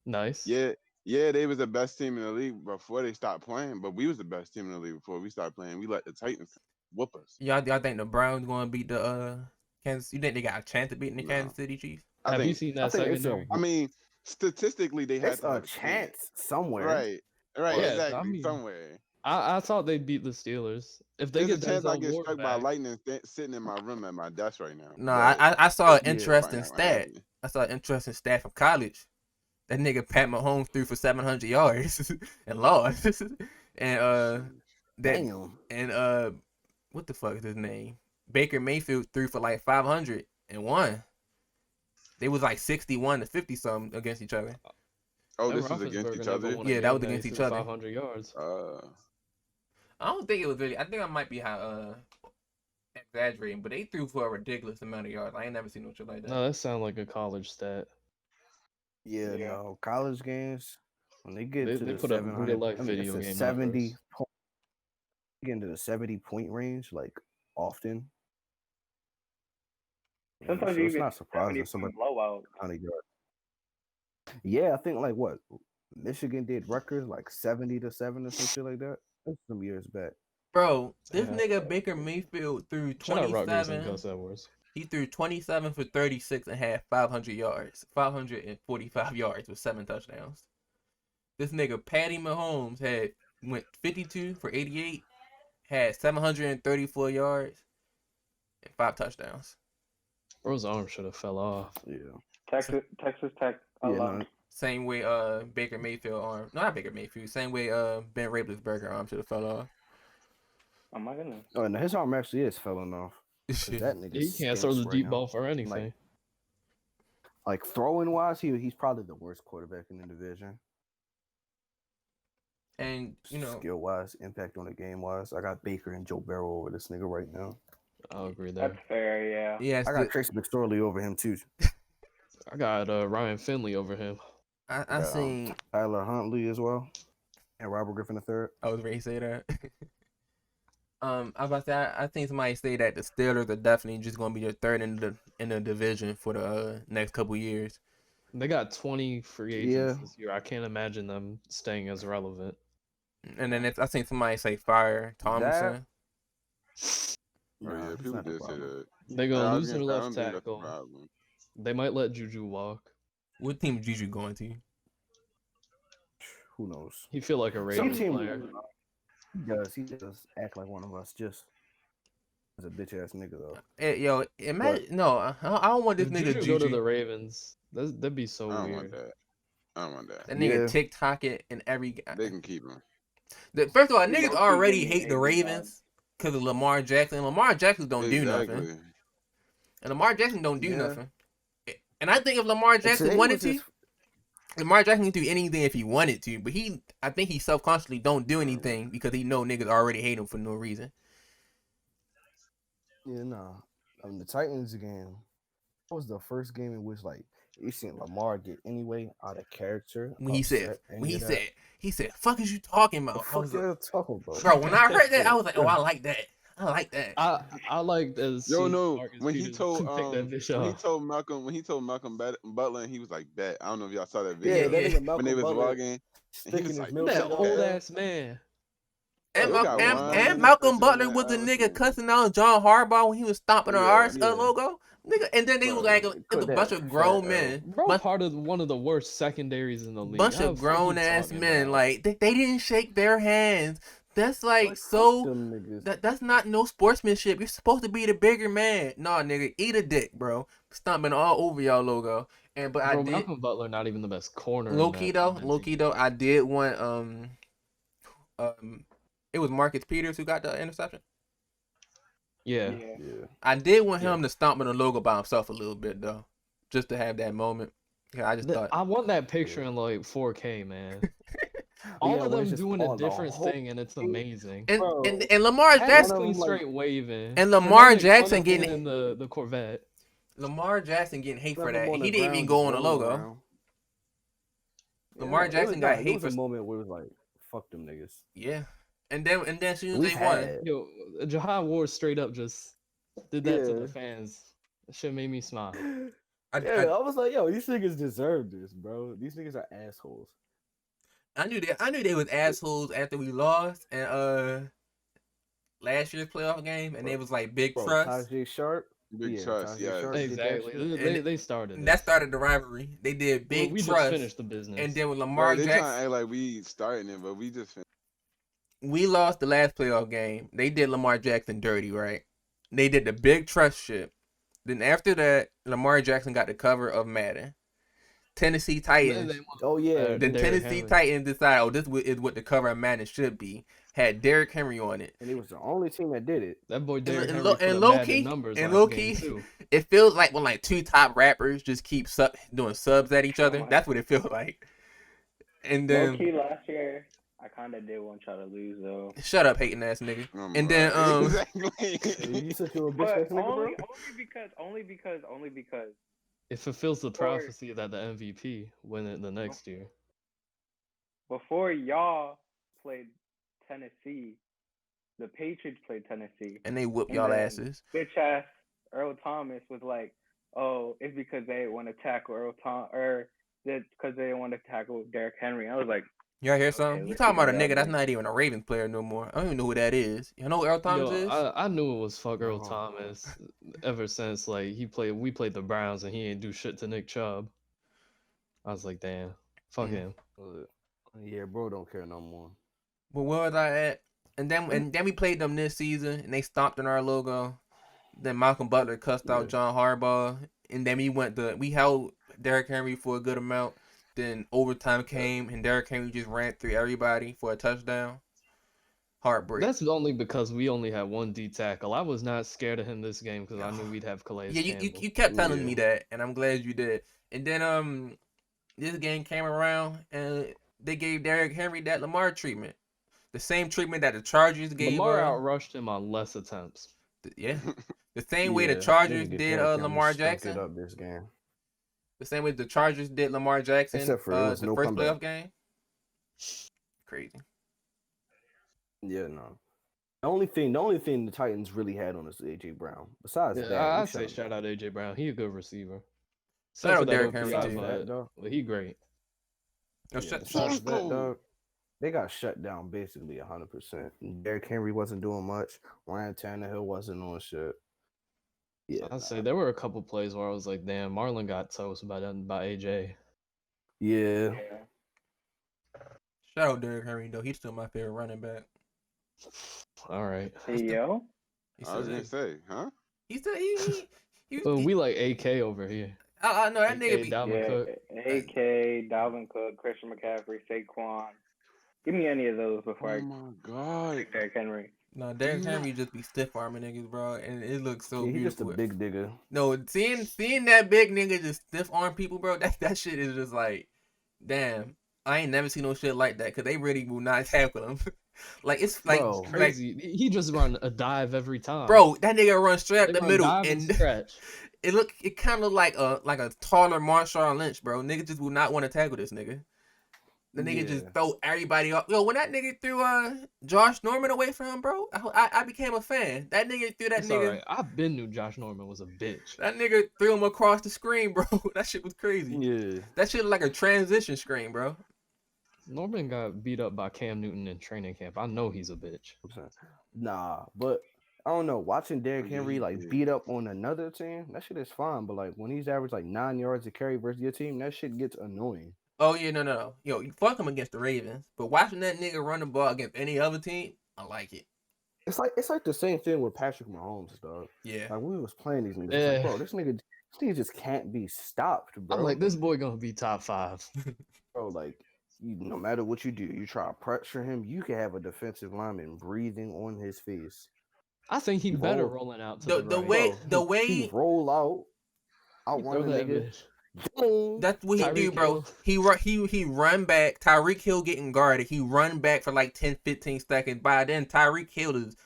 Nice. Yeah, they was the best team in the league before they stopped playing, but we was the best team in the league before we started playing. We let the Titans whoop us. Y'all think the Browns going to beat the Kansas? You think they got a chance of beating the Kansas City Chiefs? Have you seen that secondary? I mean, statistically, they had It's to a have chance somewhere. Right, Yeah, exactly, I mean, somewhere. I thought they'd beat the Steelers. If they There's get a chance I Denzel get Ward struck by back, lightning sitting in my room at my desk right now. No, but I saw an that's interesting probably not gonna stat. happen. I saw an interesting stat from college. That nigga Pat Mahomes threw for 700 yards and lost. And Damn. what the fuck is his name? Baker Mayfield threw for like 500 and won. They was like 61 to 50 something against each other. Oh, Ben this was against Roethlisberger each never other. won a Yeah, that game was against he each threw other. 500 yards. I don't think it was really. I think I might be exaggerating, but they threw for a ridiculous amount of yards. I ain't never seen no shit like that. No, that sounds like a college stat. Yeah, no, college games when they get to They the put a 700, real life I mean, video it's a game 70 point, get into the 70-point range like often. Sometimes so you it's get not surprising 70 somebody blowout. 100 yards. Yeah, I think like what Michigan did records like 70-7 or some shit like that. That's some years back. Bro, this nigga Baker Mayfield threw Shout out Rutgers 27. and Gus Edwards. He threw 27 for 36 and a half, 500 yards, 545 yards with 7 touchdowns. This nigga Patty Mahomes went 52 for 88, had 734 yards and 5 touchdowns. Bro's arm should have fell off. Yeah. Texas Tech. Same way Baker Mayfield arm. No, not Baker Mayfield. Same way Ben Roethlisberger arm should have fell off. Oh my goodness. Oh, no, his arm actually is falling off. That nigga He can't throw the deep ball for anything. Like throwing wise, he's probably the worst quarterback in the division. And skill wise, impact on the game wise, I got Baker and Joe Burrow over this nigga right now. I'll agree there. That's fair, yeah. Yeah, I got Tracy McSorley over him too. I got Ryan Finley over him. I seen Tyler Huntley as well, and Robert Griffin III. I was ready to say that. I was about to say, I think somebody say that the Steelers are definitely just gonna be the third in the division for the next couple years. They got 20 free agents this year. I can't imagine them staying as relevant. And then I seen somebody say fire Tomlinson. Yeah, people did say that. They're gonna lose their left tackle. They might let Juju walk. What team is Juju going to? Who knows? He feel like a Ravens player. He does act like one of us, just as a bitch ass nigga though. Hey, yo, imagine I don't want this nigga Juju go to the Ravens. That'd be so weird. I don't want that. That nigga TikTok it in every. They can keep him. First of all, He niggas low-key already give me hate the AB Ravens because of Lamar Jackson. Lamar Jackson don't do nothing. Exactly. And Lamar Jackson don't do Yeah. nothing. And I think if Lamar And Jackson today wanted was to, his. Lamar Jackson can do anything if he wanted to. But I think he self-consciously don't do anything because he know niggas already hate him for no reason. Yeah, nah. The Titans game. That was the first game in which like you seen Lamar get anyway out of character. When he said, "Fuck is you talking about?" The I fuck was you like, talking about? bro, when I heard that, I was like, "Oh, I like that. I like that." I like as Yo, soon as no, Marcus when he Peters told picked that bitch when he up. told Malcolm Butler, and he was like, "Bet." I don't know if y'all saw that Yeah, video. that nigga When Malcolm they was Butler walking, and he sticking was his like, milk That in the old air. ass man. And, "Yo, got wine and in his Malcolm face and Butler that." was the I was nigga like, cussing out John Harbaugh when he was stomping on our Yeah. logo. Nigga, and then they was Bro, like, it was Put a bunch that of grown fat L. men. Bro, part of one of the worst secondaries in the league. Bunch How of the fuck you grown ass talking men. about? Like they didn't shake their hands. That's like Like, so. fuck them niggas. That's not no sportsmanship. You're supposed to be the bigger man. Nah, nigga, eat a dick, bro. Stomping all over y'all logo. But I Bro, did Malcolm Butler not even the best corner. low key though. I did want it was Marcus Peters who got the interception. Yeah. I did want him to stomp on the logo by himself a little bit though, just to have that moment. Yeah, I just thought I want that picture in like 4K, man. All Yeah, of when them it's just doing a on the different whole thing, and it's thing. amazing. Bro, and Lamar Had Jackson clean them, like- straight waving. and Lamar make fun Jackson of getting him in the Corvette. Lamar Jackson getting hate for Remember that. him on He the didn't even ground go just on the rolling logo. around? Lamar Jackson got There hate was for a moment where it was like, fuck them niggas. yeah. And then as soon as We've they won, had. Yo, Jahad Ward straight up just did that to the fans. That shit made me smile. I was like, yo, these niggas deserve this, bro. These niggas are assholes. I knew they was assholes after we lost and last year's playoff game, and they was like big trust. Tajay Sharp. Big trust, Tajay yeah. Sharp did that Exactly. shit. They started it. That started the rivalry. They did big we trust. just finished the business. And then with Bro, Lamar they Jackson, trying to act like we starting it, but we just finished. we lost the last playoff game. They did Lamar Jackson dirty, right? They did the big trust shit. Then after that, Lamar Jackson got the cover of Madden. Tennessee Titans. Oh yeah. The Tennessee Titans decided, oh, this is what the cover of Madden should be. Had Derrick Henry on it. And he was the only team that did it. That boy Derrick Henry and put up low bad key, numbers and last low game key, too. it feels like when like two top rappers just keep doing subs at each other. That's what it feels like. And then low key last year, I kind of did want y'all to lose though. Shut up, hating ass nigga. And then exactly. You said you were a bitch But ass nigga, bro? only because It fulfills the prophecy that the MVP win it the next year. before y'all played Tennessee, the Patriots played Tennessee, and they whoop and y'all then asses. Bitch ass Earl Thomas was like, "Oh, it's because they want to tackle Earl Thomas, or because they want to tackle Derrick Henry." I was like, Y'all hear something? okay, You let's talking see about a how y'all nigga that's do. not even a Ravens player no more. I don't even know who that is. You know who Earl Thomas Yo, is? I knew it was fuck Earl Thomas ever since like we played the Browns and he ain't do shit to Nick Chubb. I was like, damn, fuck him. Yeah, bro, don't care no more. But where was I at? And then we played them this season and they stomped on our logo. Then Malcolm Butler cussed out John Harbaugh, and then we held Derrick Henry for a good amount. Then overtime came and Derrick Henry just ran through everybody for a touchdown. Heartbreak. That's only because we only had one D tackle. I was not scared of him this game because I knew we'd have Calais Campbell. You kept telling me that, and I'm glad you did. And then this game came around and they gave Derrick Henry that Lamar treatment, the same treatment that the Chargers gave. Lamar outrushed him on less attempts. Yeah, the same way the Chargers did Lamar Jackson. Up this game. The same way the Chargers did Lamar Jackson. Except for it was the no first comeback. playoff game. Crazy. Yeah, no. The only thing the Titans really had on us is AJ Brown. Besides that, I'd say shout out AJ Brown. He a good receiver. Shout out Derrick Henry too. Well, he great. Besides that, dog, they got shut down basically 100%. Derrick Henry wasn't doing much. Ryan Tannehill wasn't on shit. Yeah, I'd say there were a couple plays where I was like, damn, Marlon got toast by AJ. Yeah. Shout out Derrick Henry though. He's still my favorite running back. All right. Hey yo. I was gonna say, huh? He still he we like AK over here. I know that nigga be Dalvin Cook. AK, Dalvin Cook, Christian McCaffrey, Saquon. Give me any of those before Oh I my god. pick Derrick Henry. No, Derrick Henry just be stiff arming niggas, bro, and it looks so He just a beautiful. big nigga. No, seeing that big nigga just stiff arm people, bro, that shit is just like, damn. I ain't never seen no shit like that because they really will not tackle him. Like it's like Bro. Crazy. He just run a dive every time. bro, that nigga run straight up They the run middle dive and stretch. it kind of like a taller Marshawn Lynch, bro. Nigga just will not want to tackle this nigga. The nigga just throw everybody off. Yo, when that nigga threw Josh Norman away from him, bro, I became a fan. That nigga threw that It's nigga. alright. I've been knew Josh Norman was a bitch. That nigga threw him across the screen, bro. That shit was crazy. Yeah. That shit like a transition screen, bro. Norman got beat up by Cam Newton in training camp. I know he's a bitch. Nah, but I don't know. Watching Derrick Henry like Yeah. beat up on another team, that shit is fine. But like when he's averaged like 9 yards a carry versus your team, that shit gets annoying. Oh yeah, no. Yo, you fuck him against the Ravens, but watching that nigga run the ball against any other team, I like it. It's like the same thing with Patrick Mahomes, dog. Yeah. Like we was playing these niggas, Yeah. like, bro, this nigga just can't be stopped, bro. I'm like, this boy gonna be top 5. Bro, like no matter what you do, you try to pressure him, you can have a defensive lineman breathing on his face. I think he He better roll- rolling out to The right. way Bro, the way he roll out He run throw the that nigga. bitch. Boom. that's what he do, Tyreek bro. Hill. He run back. Tyreek Hill getting guarded. He run back for like 10, 15 seconds. By then, Tyreek Hill is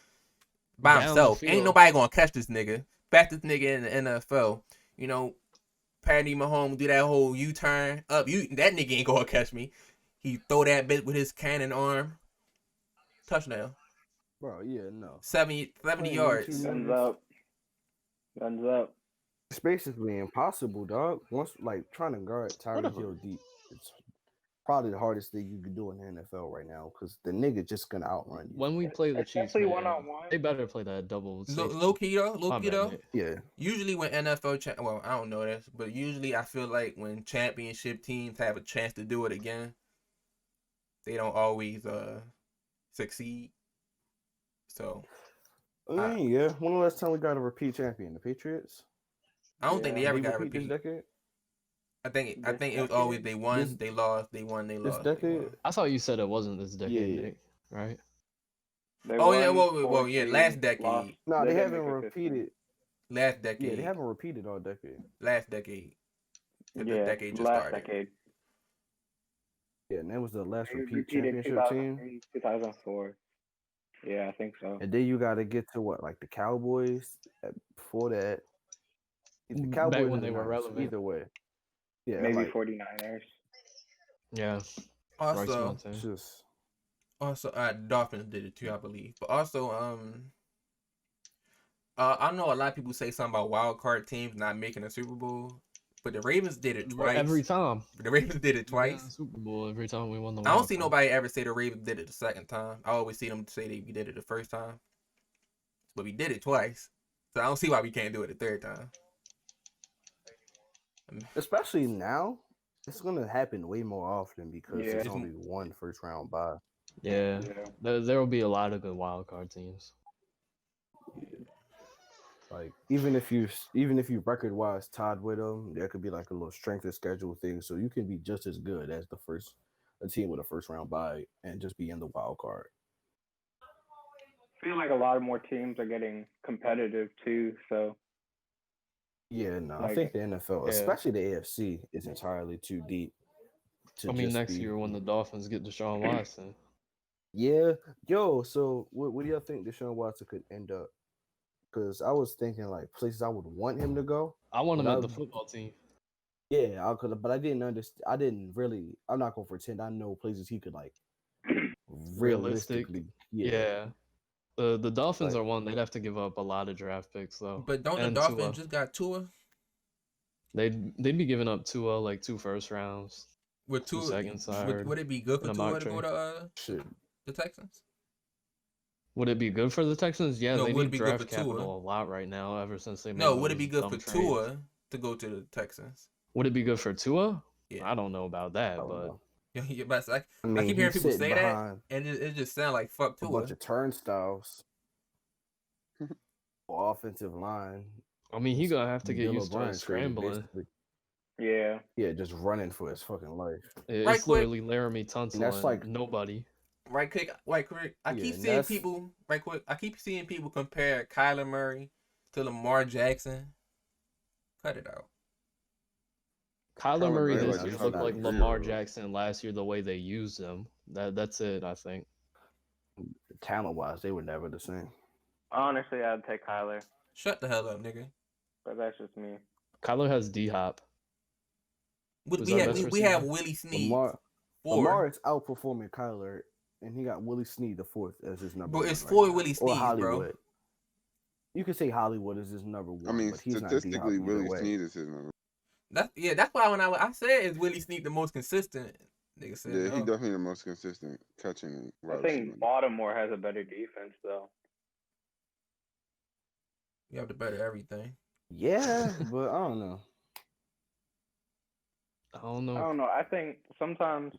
by Down the himself. Ain't field. nobody gonna catch this nigga. Back this nigga in the NFL. You know, Patty Mahomes do that whole U-turn up. That nigga ain't gonna catch me. He throw that bit with his cannon arm. Touchdown. Bro, yeah, no. 70 Playing yards. YouTube Guns niggas. up. Guns up. It's basically impossible, dog. Once like trying to guard Tyreek Whatever. Hill deep, it's probably the hardest thing you can do in the NFL right now because the nigga just gonna outrun you. When we play the Chiefs, Especially man, one-on-one. they better play that double safety. Low key though. My bad, Nate. Yeah, Usually when NFL well, I don't know this, but usually I feel like when championship teams have a chance to do it again, they don't always succeed. So I mean, yeah. When the last time we got a repeat champion? The Patriots. I don't think they ever got a repeat repeat. this decade. I think This it was always decade? they won, This- they lost, they won, they This lost. they decade. won. I thought you said it wasn't this decade, Yeah. Nate, right? They Oh yeah, won well yeah, 14, last decade. lost. No, they didn't haven't make it 15. repeated. Last Yeah, decade. they haven't repeated all decade. Last decade. The Yeah, decade just last started. decade. Yeah, and that was the last They repeat repeated championship team. 2003, 2004. Yeah, I think so. And then you got to get to what, like the Cowboys before that. The Back Cowboys when or they the were Niners, relevant. either way. Yeah, Maybe like 49ers. Yeah. Bryce Also, Montana. just Dolphins did it too, I believe. But also, I know a lot of people say something about wild card teams not making a Super Bowl, but the Ravens did it twice. Every time. The Ravens did it We got a twice. Super Bowl every time we won the I don't wild see card. nobody ever say the Ravens did it the second time. I always see them say we did it the first time, but we did it twice. So I don't see why we can't do it the third time. especially now, it's gonna happen way more often because Yeah. there's only one first round bye. Yeah. Yeah. There will be a lot of good wild card teams. Like even if you record wise tied with them, there could be like a little strength of schedule thing, so you can be just as good as a team with a first round bye and just be in the wild card. I feel like a lot of more teams are getting competitive too. So Yeah, no, I Like- think the NFL, Yeah. especially the AFC, is entirely too deep. To I mean, just next be- year when the Dolphins get Deshaun Watson. Yeah, yo. So what do y'all think Deshaun Watson could end up? Because I was thinking like places I would want him to go. I want him But at I- the football team. Yeah, I could, but I didn't understand. I didn't really. I'm not gonna pretend I know places he could like Realistic. realistically. Yeah. The Dolphins Like- are one. They'd have to give up a lot of draft picks though. But don't the And Dolphins Tua. just got Tua? They'd be giving up Tua like 2 first rounds. With 2 Tua, seconds, I heard, would it be good for in a Tua mock to go trade. to Shit. the Texans? Would it be good for the Texans? Yeah, No, they would it need be good draft for Tua? capital a lot right now. Ever since they made No, would it those be good dumb for trades. Tua to go to the Texans? Would it be good for Tua? Yeah. I don't know about that, I don't but know. Yeah, but I I mean, keep hearing he's people sitting say that, behind and it just sounds like fuck a Tua. bunch of turnstiles. Offensive line. I mean, he gonna have to get Bill used to O'Brien traded scrambling. basically. yeah, Yeah, just running for his fucking life. It's Right quick. literally Laramie Tunsil that's and like- nobody. Right quick, I Yeah, keep and seeing that's people. Right quick, I keep seeing people compare Kyler Murray to Lamar Jackson. Cut it out. Kyler Kyler Murray Murray yeah, this like no, a year that's top looked not. like like He's Lamar 3-year-old. Jackson last year the way they used him. That's it, I think. talent wise, they were never the same. Honestly, I'd take Kyler, Shut the hell up, nigga. but that's just me. Kyler has D Hop, who's our best We have receiver. Willie Snead Lamar 4. Lamar is outperforming Kyler, and he got Willie Snead the fourth as his number Bro, one it's right 4 now. Willie Or Sneads, Hollywood. bro. You could say Hollywood is his number I one, mean, but he's not D Hop statistically, either Willie way. Snead is his number. That's why when I said is Willie Snead the most consistent, nigga said Yeah, he no. definitely the most consistent catching I wide think receiver. Baltimore has a better defense though. You have to better everything. Yeah, but I don't know. I don't I know. don't know. I think sometimes,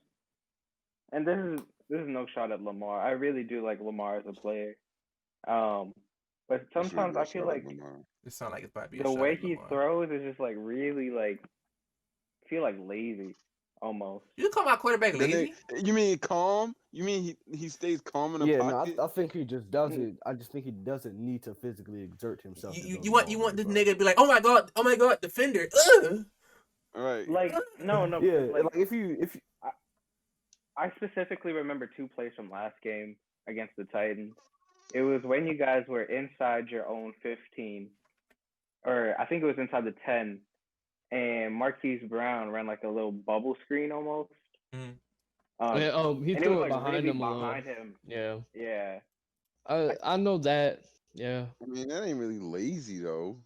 and this is no shot at Lamar. I really do like Lamar as a player. But This is sometimes a I feel shot at like Lamar. It sounds like it's about to be a the shot way at he Lamar. throws is just like really like I feel like lazy almost. You call my quarterback Then lazy? you mean calm? You mean he stays calm in the Yeah, no, pocket? I think he just doesn't. I just think he doesn't need to physically exert himself. to throw the You ball want this very nigga to be like, oh my god, defender. Ugh. All right. Like no, far. Yeah, like like if you I specifically remember two plays from last game against the Titans. It was when you guys were inside your own 15, or I think it was inside the 10, and Marquise Brown ran like a little bubble screen almost. Mhm. Yeah, he And it was threw it like behind really him a little. behind him. Yeah, Yeah. I know that. Yeah. I mean, that ain't really lazy though.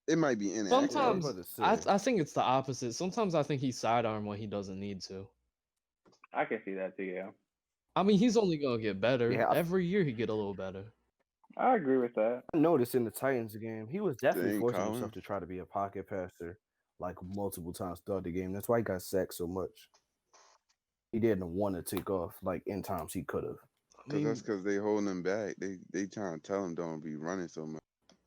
It might be yeah, I was inaccurate. Sometimes about to say. I think it's the opposite. Sometimes I think he sidearm when he doesn't need to. I can see that too, yeah. I mean, he's only gonna get better. Yeah, Every year he get a little better. I agree with that. I noticed in the Titans game, he was definitely Dang, forcing Colin. himself to try to be a pocket passer like multiple times throughout the game. That's why he got sacked so much. He didn't want to take off like in times he could have. I mean, That's because they holding him back. They trying to tell him don't be running so much.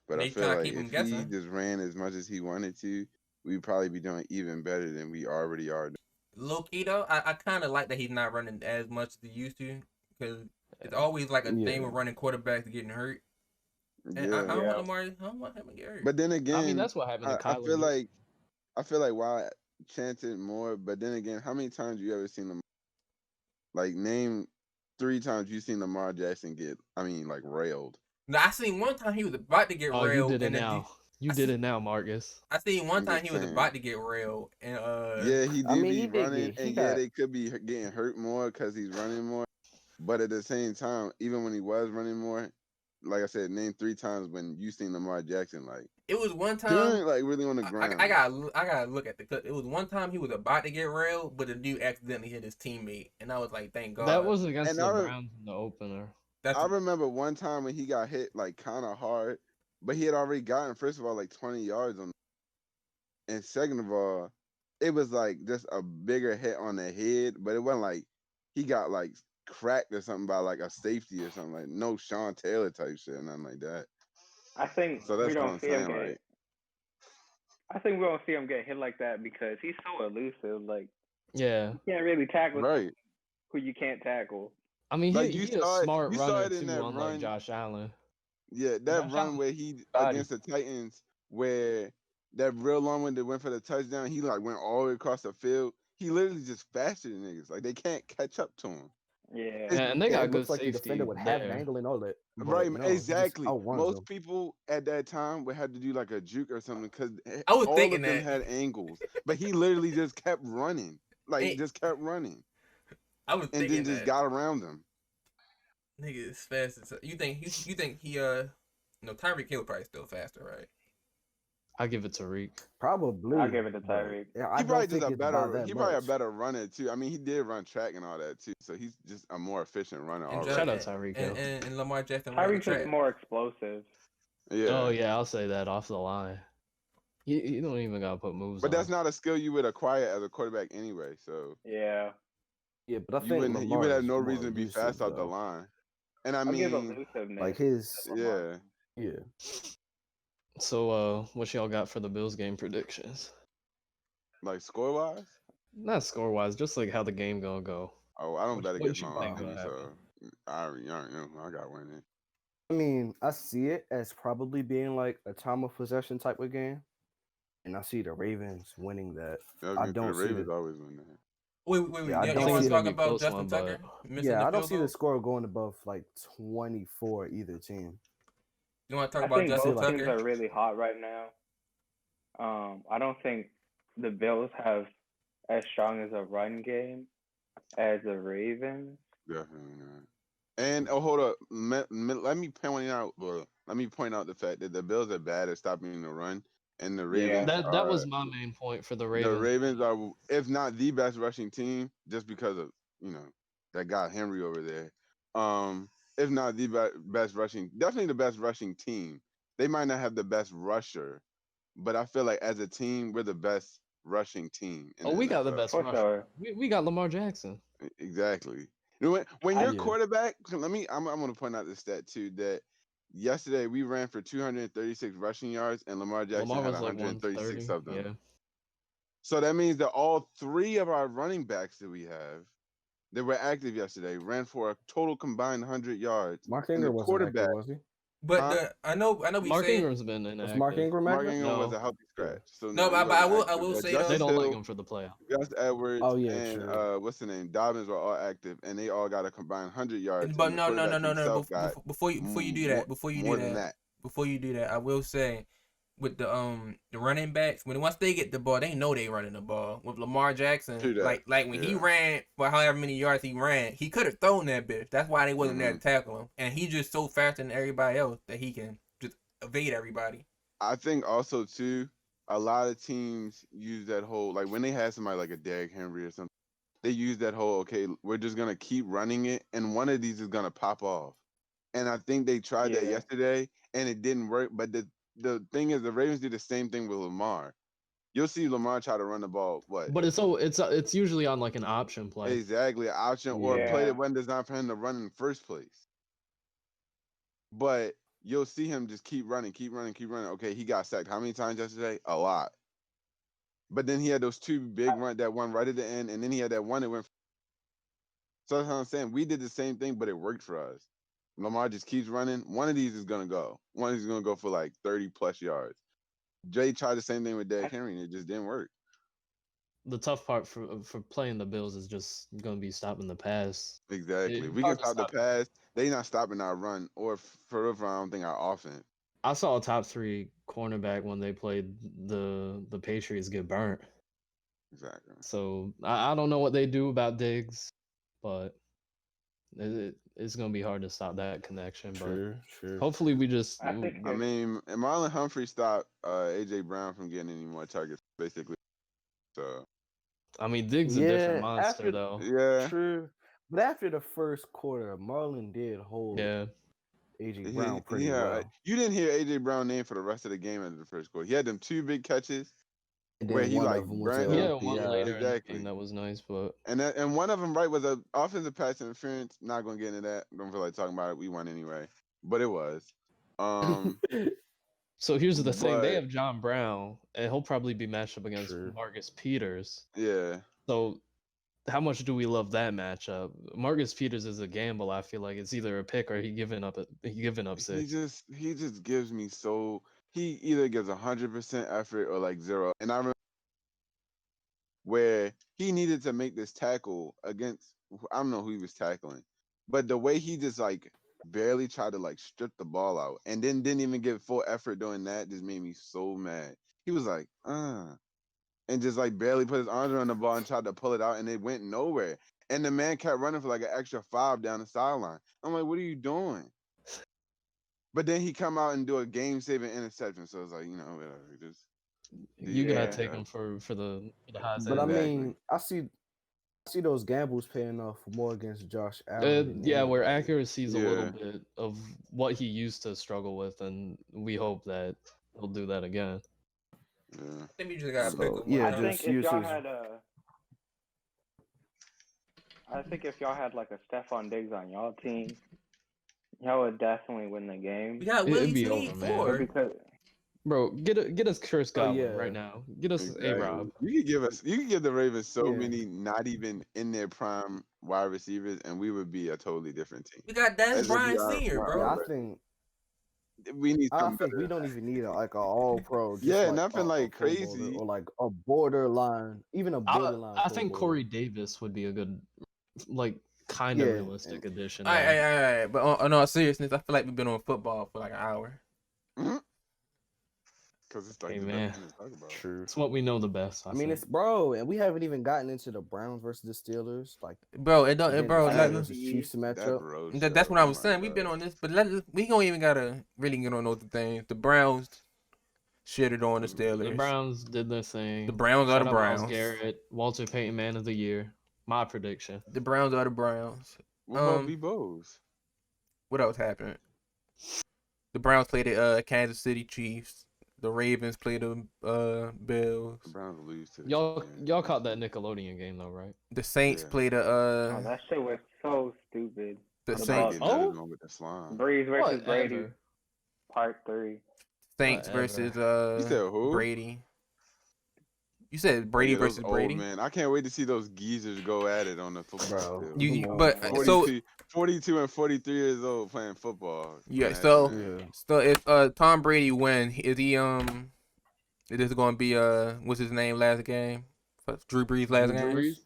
But I They feel tryna like keep him if he guessing. just ran as much as he wanted to, we'd probably be doing even better than we already are. Low key though, I kind of like that he's not running as much as he used to, because it's always like a thing Yeah. with running quarterbacks getting hurt. And Yeah. I don't Yeah. want Lamar. I don't want him to get hurt. But then again, I mean that's what happened to I Kyler. feel like why I chanted more. But then again, how many times you ever seen them? Like name 3 times you seen Lamar Jackson get, I mean, like railed. Now I seen one time he was about to get Oh, you railed, did it and then now. You did it now, Marcus. I seen one I'm time just he was saying. about to get railed, and Yeah, he I do mean, be he did running, get- he and yeah, got- they could be getting hurt more because he's running more. But at the same time, even when he was running more, like I said, name 3 times when you seen Lamar Jackson like it was one doing time. like really on the ground. I gotta look at the cut. It was one time he was about to get railed, but the dude accidentally hit his teammate, and I was like, thank God. That was against And the I re- Browns in the opener. I remember one time when he got hit like kind of hard, but he had already gotten, first of all, like 20 yards on, and second of all, it was like just a bigger hit on the head, but it wasn't like he got like cracked or something by like a safety or something, like no Sean Taylor type shit, nothing like that. I think So we that's what don't I'm see him saying, get. like, I think we don't see him get hit like that because he's so elusive. Like Yeah. you can't really tackle right. who you can't tackle. I mean, Like, he you he a saw it- smart you saw runner it in too, that unlike run. Josh Allen. Yeah, that Josh run Allen where he body. against the Titans, where that real long one that went for the touchdown, he like went all the way across the field. He literally just faster than niggas. Like they can't catch up to him. Yeah. Yeah, and they Yeah, got it good looks like the safety defender would have there. an angle and all that. But Right, no, he just exactly. outruns Most them. people at that time would have to do like a juke or something because I was all thinking of them that. had angles, but he literally just kept running, like Hey, just kept running, I was and thinking then just that got around them. nigga is fast as you think he no, Tyreek Hill probably still faster, right? I give it to Reek. Probably. I'll give it to but, Tyreek. Yeah, I He don't probably think just a it's by better. that He probably a much. better runner too. I mean, he did run track and all that too, so he's just a more efficient runner And already. Shout out Tyreek Hill. and Lamar Jackson ran the Tyreek's just track. more explosive. Yeah. Oh yeah, I'll say that off the line. You don't even gotta put moves But on. that's not a skill you would acquire as a quarterback anyway. So Yeah. Yeah, but I you think wouldn't. You Lamar would have is no more reason to be elusive, fast off the though. line. And I I'll give mean, elusiveness. Like his, to Lamar. yeah. So what y'all got for the Bills game predictions? Like score wise. Not score wise, just like how the game gonna go. Oh, I don't bet What against you my think own gonna team, so I already know I got winning. I mean, I see it as probably being like a time of possession type of game, and I see the Ravens winning that. I The don't see Ravens the always win that. Wait. Yeah, I You don't want see to it. talk gonna be a about close Justin one, Tucker but missing yeah, the I don't field see the goal? score going above like 24 either team. You want to talk I about think Justin both teams Tucker? are really hot right now. I don't think the Bills have as strong as a run game as the Ravens. Definitely not. And hold up, let me point out. Well, let me point out the fact that the Bills are bad at stopping the run, and the Yeah. Ravens that was my main point for the the Ravens. Ravens are, if not the best rushing team, just because of that guy Henry over there. If not the best rushing, definitely the best rushing team. They might not have the best rusher, but I feel like as a team, we're the best rushing team in Oh, the we got the NFL. best For rusher. sure. We got Lamar Jackson. Exactly. When your Yeah. quarterback, I'm going to point out the stat too that yesterday we ran for 236 rushing yards and Lamar Jackson Lamar had was like 136 130. of them. Yeah. So that means that all three of our running backs that we have that were active yesterday ran for a total combined 100 yards. Mark And the Ingram wasn't active, quarterback, was he? But I know we Mark say Ingram's been Was Mark inactive. Ingram Mark active? Ingram was No. a healthy scratch. So no, he but I wasn't will active. say But though. They Justice don't like Hill, him for the playoff. Gus Edwards, Oh yeah, and true. what's the name? Dobbins were all active, and they all got a combined 100 yards. But And the quarterback no. himself got Before you do that, before you do that, I will say with the running backs, once they get the ball, they know they running the ball. With Lamar Jackson, True that. like when he ran for however many yards he ran, he could have thrown that bitch. That's why they wasn't there to tackle him. And he's just so faster than everybody else that he can just evade everybody. I think also too, a lot of teams use that whole, like when they have somebody like a Derrick Henry or something, they use that whole, okay, we're just gonna keep running it, and one of these is gonna pop off. And I think they tried that Yeah. yesterday, and it didn't work. But the thing is, the Ravens do the same thing with Lamar. You'll see Lamar try to run the ball. What? But it's usually on like an option play. Exactly, an option or a play Yeah. that wasn't designed for him to run in the first place. But you'll see him just keep running. Okay, he got sacked how many times yesterday? A lot. But then he had those two big run, that one right at the end, and then he had that one that went. So that's what I'm saying. We did the same thing, but it worked for us. Lamar just keeps running. One of these is gonna go. One of these is gonna go for like 30 plus yards. Jay tried the same thing with Derrick Henry, and it just didn't work. The tough part for playing the Bills is just going to be stopping the pass. Exactly. It's We can hard to stop the stop. pass. They not stopping our run, or for real, I don't think our offense. I saw a top 3 cornerback when they played the Patriots get burnt. Exactly. So I don't know what they do about Diggs, but it's going to be hard to stop that connection. True. But hopefully we just. I think I mean, and Marlon Humphrey stopped AJ Brown from getting any more targets, basically. So. I mean, Diggs a different monster though. Yeah. True. But after the first quarter, Marlon did hold AJ Brown pretty well. You didn't hear AJ Brown name for the rest of the game after the first quarter. He had them two big catches And where then he one like of them was burnt. Yeah, one later exactly. and that was nice, but and one of them was a offensive pass interference. Not gonna get into that. Don't feel like talking about it. We won anyway, but it was. So here's the thing: they have John Brown, and he'll probably be matched up against Marcus Peters. Yeah. So how much do we love that matchup? Marcus Peters is a gamble. I feel like it's either a pick or he giving up 6. He just gives me so. He either gives 100% effort or like 0. And I remember where he needed to make this tackle against, I don't know who he was tackling, but the way he just like barely tried to like strip the ball out and then didn't even give full effort doing that just made me so mad. He was like, and just like barely put his arms around the ball and tried to pull it out, and it went nowhere. And the man kept running for like an extra 5 down the sideline. I'm like, what are you doing? But then he come out and do a game-saving interception. So it's like, whatever. Just you gotta take him for the high. But I mean, I see those gambles paying off more against Josh Allen. Where accuracy is a little bit of what he used to struggle with, and we hope that he'll do that again. Yeah. I think you just gotta pick him. I think if y'all had I think if y'all had like a Stephon Diggs on y'all team, y'all would definitely win the game. We got Willie Snead over, man. Bro, get us Chris Oh, Godwin yeah. right now. Get us Exactly. A-Rob. You could give the Ravens so Yeah. many not even in their prime wide receivers, and we would be a totally different team. We got Dennis As if we Bryant are- Sr., we're bro. Yeah, I already- think we need something we better. don't even need like an all pro. Just Yeah, like nothing a like Pro Bowler crazy. or like a borderline, even a borderline. I Pro think Bowler. Corey Davis would be a good, like, kind of Yeah, realistic addition. All there. right. But on all seriousness, I feel like we've been on football for like an hour. Because it's like Hey, the man. best thing to talk about. True. It's what we know the best. I mean, think. it's bro, and we haven't even gotten into the Browns versus the Steelers. Like, Bro, it don't, then bro. the Like, Steelers versus Chiefs That matchup. road that's show, what I oh was my saying. We've been God. on this, but we don't even gotta really get on those things. The Browns shitted on the Steelers. The Browns did their thing. The Browns are Shout the out Myles Browns. Garrett, Walter Payton, Man of the Year. My prediction. The Browns are the Browns. What about B-Bows? What else happened? The Browns played the Kansas City Chiefs. The Ravens played the Bills. The Browns lose to the Y'all Chiefs. caught that Nickelodeon game though, right? The Saints Yeah. played the Oh, that shit was so stupid. the The Saints. Bucks. Oh? With the slime. Breeze versus Brady, Whatever. part 3. Saints Whatever. versus You said who? Brady. You said Brady Yeah, those versus old Brady. men. I can't wait to see those geezers go at it on the football Bro. field. Come on, But man. so 42 and 43 years old playing football. Yeah, Imagine so- that. Yeah. so if Tom Brady win, is he is this gonna be what's his name last game? Drew Brees last Drew game? Brees?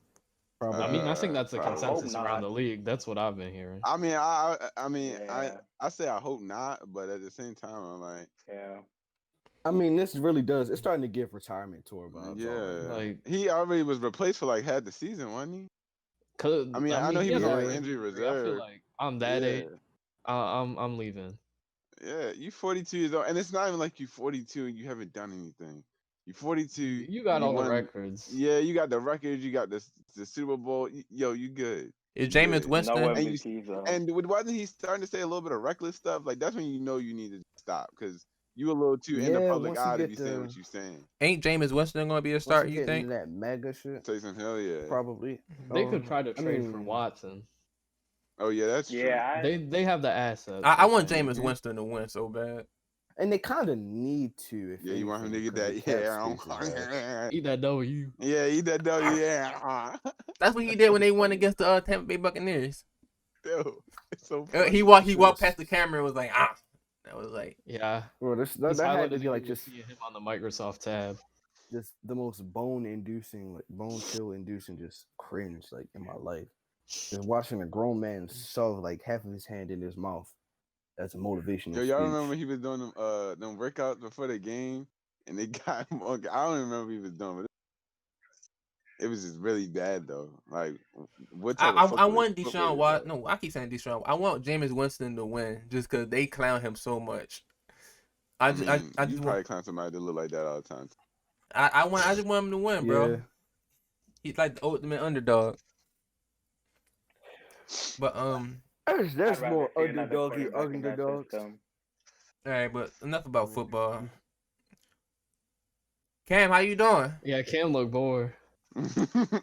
Probably. I mean, I think that's a Probably. consensus Hope around not. the league. That's what I've been hearing. I mean, Yeah. I say I hope not, but at the same time, I'm like, Yeah. I mean, this really does. It's starting to give retirement tour vibes. yeah, already. Like, he already was replaced for like half the season, wasn't he? 'cause, I mean, I know he has was all on the injury history. I feel reserve. like I'm that yeah. age. I'm leaving. Yeah, you 42 years old, and it's not even like you 42 and you haven't done anything. You 42. You got all won- the records. Yeah, you got the records. You got the Super Bowl. Yo, you good. Is You Jameis good. Winston? No And you- MVPs though. And wasn't he starting to say a little bit of reckless stuff? Like that's when you know you need to stop because you a little too in the Yeah, public once you eye to get be saying the- what you saying. Ain't Jameis Winston gonna be a Once start? you You get think? into that mega shit, Taysom Hill, yeah. probably. They could try to I trade for mean, Watson. Oh yeah, that's true. Yeah, They have the assets. I want think. Jameis Winston to win so bad. And they kind of need to. If Yeah, you want him to anything, get 'cause that? the cap space is bad. Eat that W. Yeah, eat that W. Yeah. That's what he did when they won against the Tampa Bay Buccaneers. Yo, it's so He funny. walked past the camera and was like, ah. That was like, Yeah. Bro, that He's had to highlighted be like you just see him on the Microsoft tab. the most bone-inducing, like bone chill-inducing, just cringe like in my life. Just watching a grown man shove like half of his hand in his mouth. That's a motivational Yo, y'all speech. remember he was doing them workouts before the game, and they got him. I don't even remember what he was doing, but it was just really bad though. Like, what type of I want football Deshaun is Watson. that? No, I keep saying Deshaun. I want Jameis Winston to win just because they clown him so much. I mean, just you want probably clown somebody that look like that all the time. I just want him to win, bro. Yeah. He's like the ultimate underdog. But There's I'd rather more see another underdoggy quarterback in that underdogs. system. all right, but enough about football. Cam, how you doing? Yeah, Cam look bored. I'm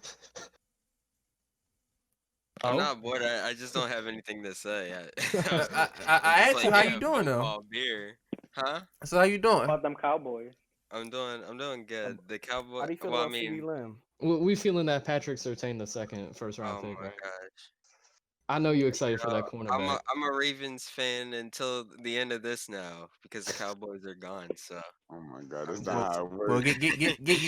Oh? not bored. I just don't have anything to say. I I'm asked you how you doing, though. football beer, huh? So how you doing? About them Cowboys. I'm doing good. The Cowboy. How do you feel Well, I about CD mean, Lamb? We feeling that Patrick Surtain the second first round oh pick, my right? gosh. I know you excited for that I'm cornerback. I'm a Ravens fan until the end of this now because the Cowboys are gone. So Oh my god, that's I'm not how it works. Well, get used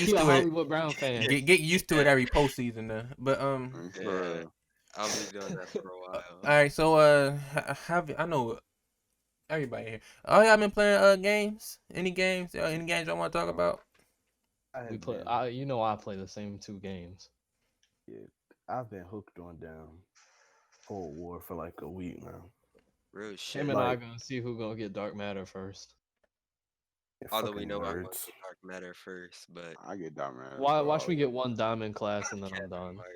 You a to it. Hollywood Brown fan. Get used to it every postseason, then. But For yeah. real. I'll be doing that for a while. all right. So I know everybody here. Oh, y'all been playing games? Any games? Any games y'all want to talk about? We play. I play the same 2 games. I've been hooked on Cold War for like a week now. Real shit. Him and I Like- gonna see who gonna get Dark Matter first. Yeah, Although we fucking know I'm going nerds. to Dark Matter first, but I get that, man. Watch me get 1 diamond class and then I'm Can't be done. Marc.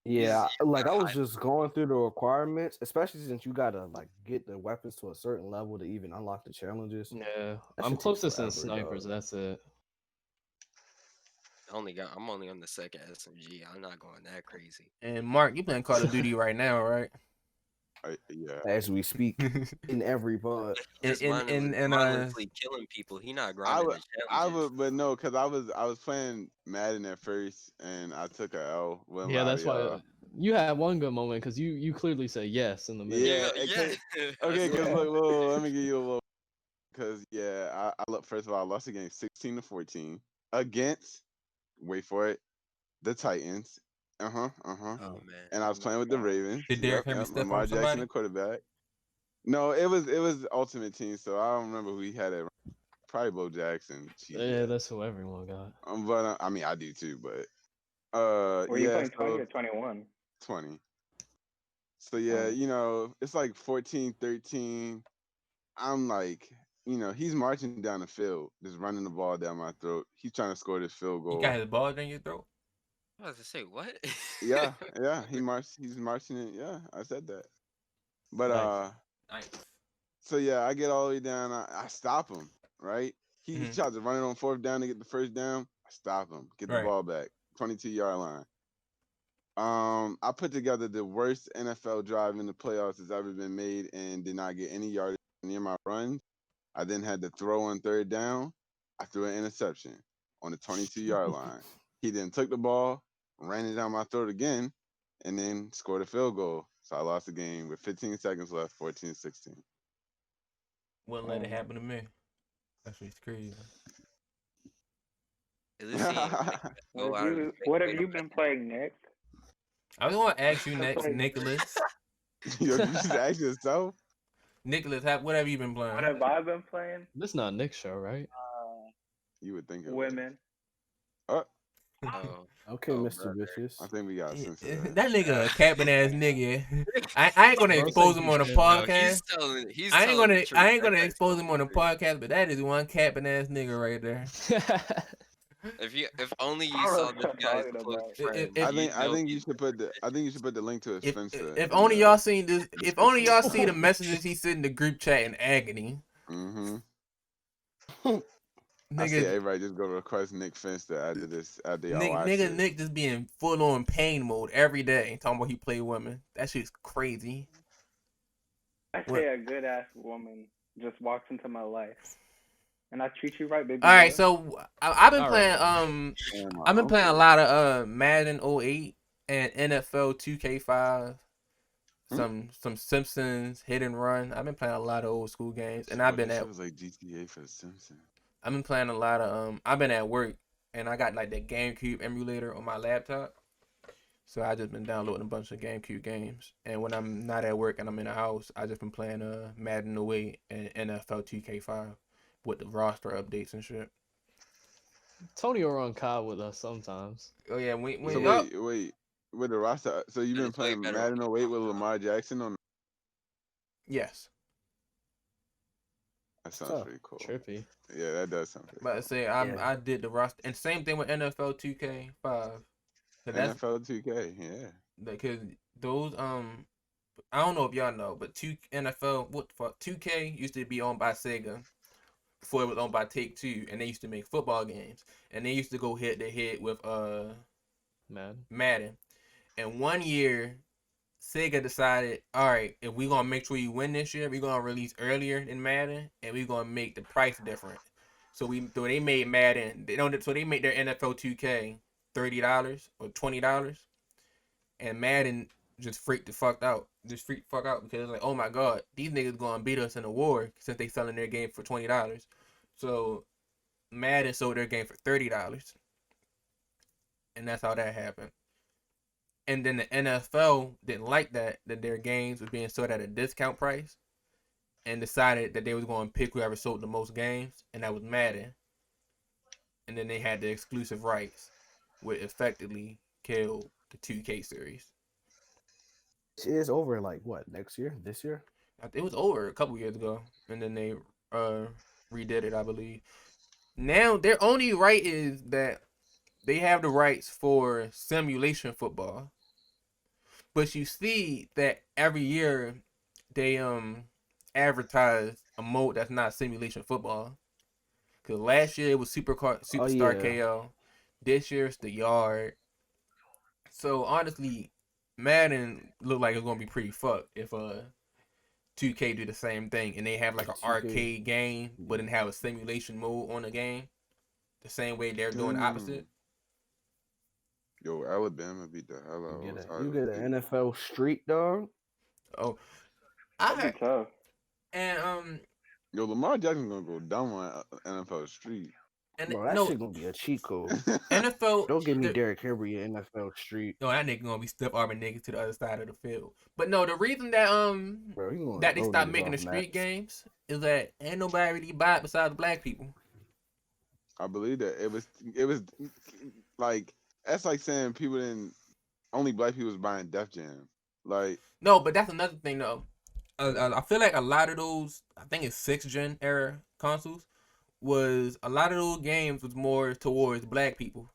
Yeah, He's like I was high. just going through the requirements, especially since you gotta like get the weapons to a certain level to even unlock the challenges. Yeah, That I'm shit takes closest in forever, snipers. dog. That's it. I'm only on the second SMG. I'm not going that crazy. And Mark, you playing Call of Duty right now, right? Yeah. as we speak in every pod. Just mindlessly killing people. He not I grinding would, the challenges. but no, because I was playing Madden at first, and I took a L. Wouldn't Yeah, lie that's to why y'all. you had one good moment because you clearly say yes in the middle. Yeah. Yeah. Okay. Because Yeah. look, whoa, let me give you a little. Because yeah, first of all, I lost the game 16-14 against. Wait for it, the Titans. Oh man. And I was playing with the Ravens. Did Derrick Henry Yep. step Lamar on Jackson, somebody? the quarterback. No, it was Ultimate Team, so I don't remember who he had it. Probably Bo Jackson. Yeah, that's who everyone got. But I mean, I do too. But Were you yeah, playing 20 or 21? 20. So yeah, it's like 14-13. I'm like, he's marching down the field, just running the ball down my throat. He's trying to score this field You goal. got his ball down your throat? I was to say what? Yeah. He's marching it. Yeah, I said that. But Nice. so yeah, I get all the way down. I stop him. Right. He tries to run it on 4th down to get the first down. I stop him. Get the ball back. 22-yard line. I put together the worst NFL drive in the playoffs that's ever been made and did not get any yardage near my runs. I then had to throw on 3rd down. I threw an interception on the 22-yard line. He then took the ball, ran it down my throat again, and then scored a field goal. So I lost the game with 15 seconds left, 14-16. Wouldn't let it happen to me. That's just crazy. At least he ain't go out of his What way have to you been playing, Nick? I was going to ask you next, Nicholas. You just ask yourself. Nicholas, what have you been playing? What have I been playing? This not Nick's show, right? You would think it Women. was. Okay, Mr. Bitches. I think we got sense of that. That nigga a capping ass nigga. I ain't gonna expose him on the podcast. I ain't gonna expose him on the podcast, but that is one capping ass nigga right there. If only you saw this guy's close friend. I think you should put the link to his Finsta. If only y'all seen this. If only y'all see the messages he sent in the group chat in agony. I see everybody just go request Nick Finsta after y'all watch Nick it. just being full on pain mode every day, talking about he play women. That shit's crazy. I say a good ass woman just walks into my life, and I treat you right, baby. All right, so I've been playing. I've been playing a lot of Madden 08 and NFL 2K5. Some Simpsons hit and run. I've been playing a lot of old school games, and I've been at. It was like GTA for the Simpsons. I've been playing a lot of I've been at work, and I got like that GameCube emulator on my laptop. So I just been downloading a bunch of GameCube games, and when I'm not at work and I'm in the house, I just been playing Madden 08 and NFL 2K5 with the roster updates and shit. Tonio on COD with us sometimes. Oh yeah, wait, with the roster. So you've been playing Madden 08 with Lamar Jackson on? Yes. That sounds pretty cool. Trippy. Yeah, that does sound pretty cool. But say I did the roster, and same thing with NFL 2K5. NFL 2K, yeah. Because those I don't know if y'all know, but NFL 2K used to be owned by Sega before it was owned by Take-Two, and they used to make football games, and they used to go head to head with Madden. And one year, Sega decided, all right, if we're gonna make sure you win this year, we're gonna release earlier than Madden, and we're gonna make the price different. So they made Madden. They made their NFL 2K $30 or $20, and Madden just freaked the fuck out. Because it's like, oh my god, these niggas gonna beat us in a war since they selling their game for $20. So Madden sold their game for $30, and that's how that happened. And then the NFL didn't like that their games were being sold at a discount price, and decided that they was going to pick whoever sold the most games, and that was Madden. And then they had the exclusive rights, which effectively killed the 2K series. It is over like what, next year? This year? It was over a couple years ago, and then they redid it, I believe. Now their only right is that they have the rights for simulation football. But you see that every year they advertise a mode that's not simulation football. Cause last year it was Superstar KO. This year it's the Yard. So honestly, Madden looked like it's gonna be pretty fucked if 2K do the same thing and they have like an 2K. arcade game, but then have a simulation mode on the game, the same way they're doing the opposite. Yo, Alabama beat the hell out of us. You get an NFL Street, dog. Oh, That'd be tough. And Yo, Lamar Jackson's gonna go dumb on NFL Street. and Bro, that no shit gonna be a cheat code. NFL. Don't give me Derrick Henry in NFL Street. No, that nigga gonna be stiff arming niggas to the other side of the field. But no, the reason that Bro, he gonna that they blow stopped niggas making the off street maps. games is that ain't nobody really buy it besides black people. I believe that it was like that's like saying people didn't only black people was buying Def Jam. Like No, but that's another thing though. I feel like a lot of those, I think it's 6th gen era consoles, was a lot of those games was more towards black people.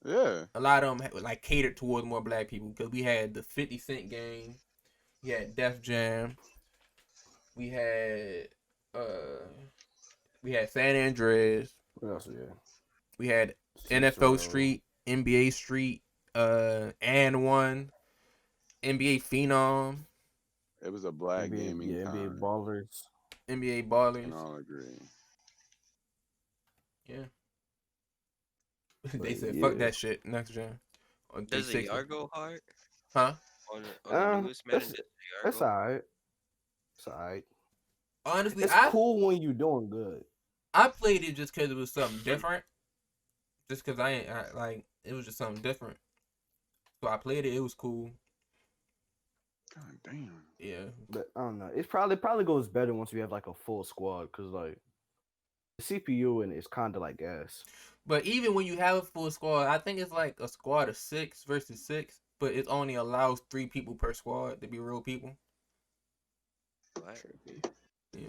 yeah, A lot of them like catered towards more black people because we had the 50 Cent game, we had Def Jam, we had San Andreas, What else? Yeah. we had Saints NFL Row. Street, NBA Street, and one NBA Phenom, it was a black gaming NBA time. Ballers. NBA We Ballers. can all agree. Yeah. They But said, yeah. fuck that shit, next gen. On Does the 360. yard go hard? Huh? On the newest Madden, It's does the yard it's go? alright. It's alright. Honestly, It's cool when you doing good. I played it just because it was something different. Just because it was just something different. So I played it. It was cool. God damn. Yeah. But I don't know. It probably goes better once we have like a full squad because like the CPU and it's kind of like gas. But even when you have a full squad, I think it's like a squad of 6 versus 6, but it only allows 3 people per squad to be real people. What? Yeah.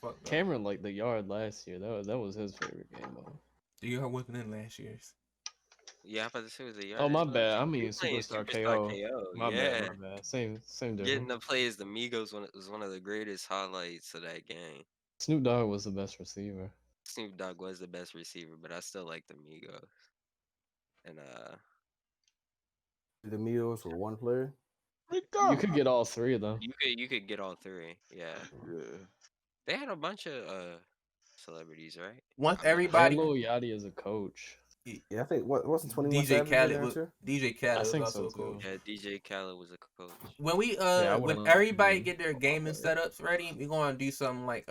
Fuck that. Cameron liked the yard last year. That was his favorite game mode. The yard wasn't in last year's. Yeah, I thought this was a yard. Oh my last bad. year. I You mean playing Superstar Superstar KO. KO. My Yeah. bad. My bad. Same difference. Getting to play as the Migos was one of the greatest highlights of that game. Snoop Dogg was the best receiver. Snoop Dogg was the best receiver, but I still like the Migos. And The Migos were one player. You could get all 3 of them. you could get all 3. Yeah. Yeah. They had a bunch of celebrities, right? Once I mean, everybody, Lil Yachty as a coach. Yeah, I think wasn't 21 DJ Savage Khaled there was too? DJ Khaled I was think also so, cool. too. Yeah, DJ Khaled was a coach. When we I when would've everybody liked get their to do gaming that. setups ready, we're gonna do something like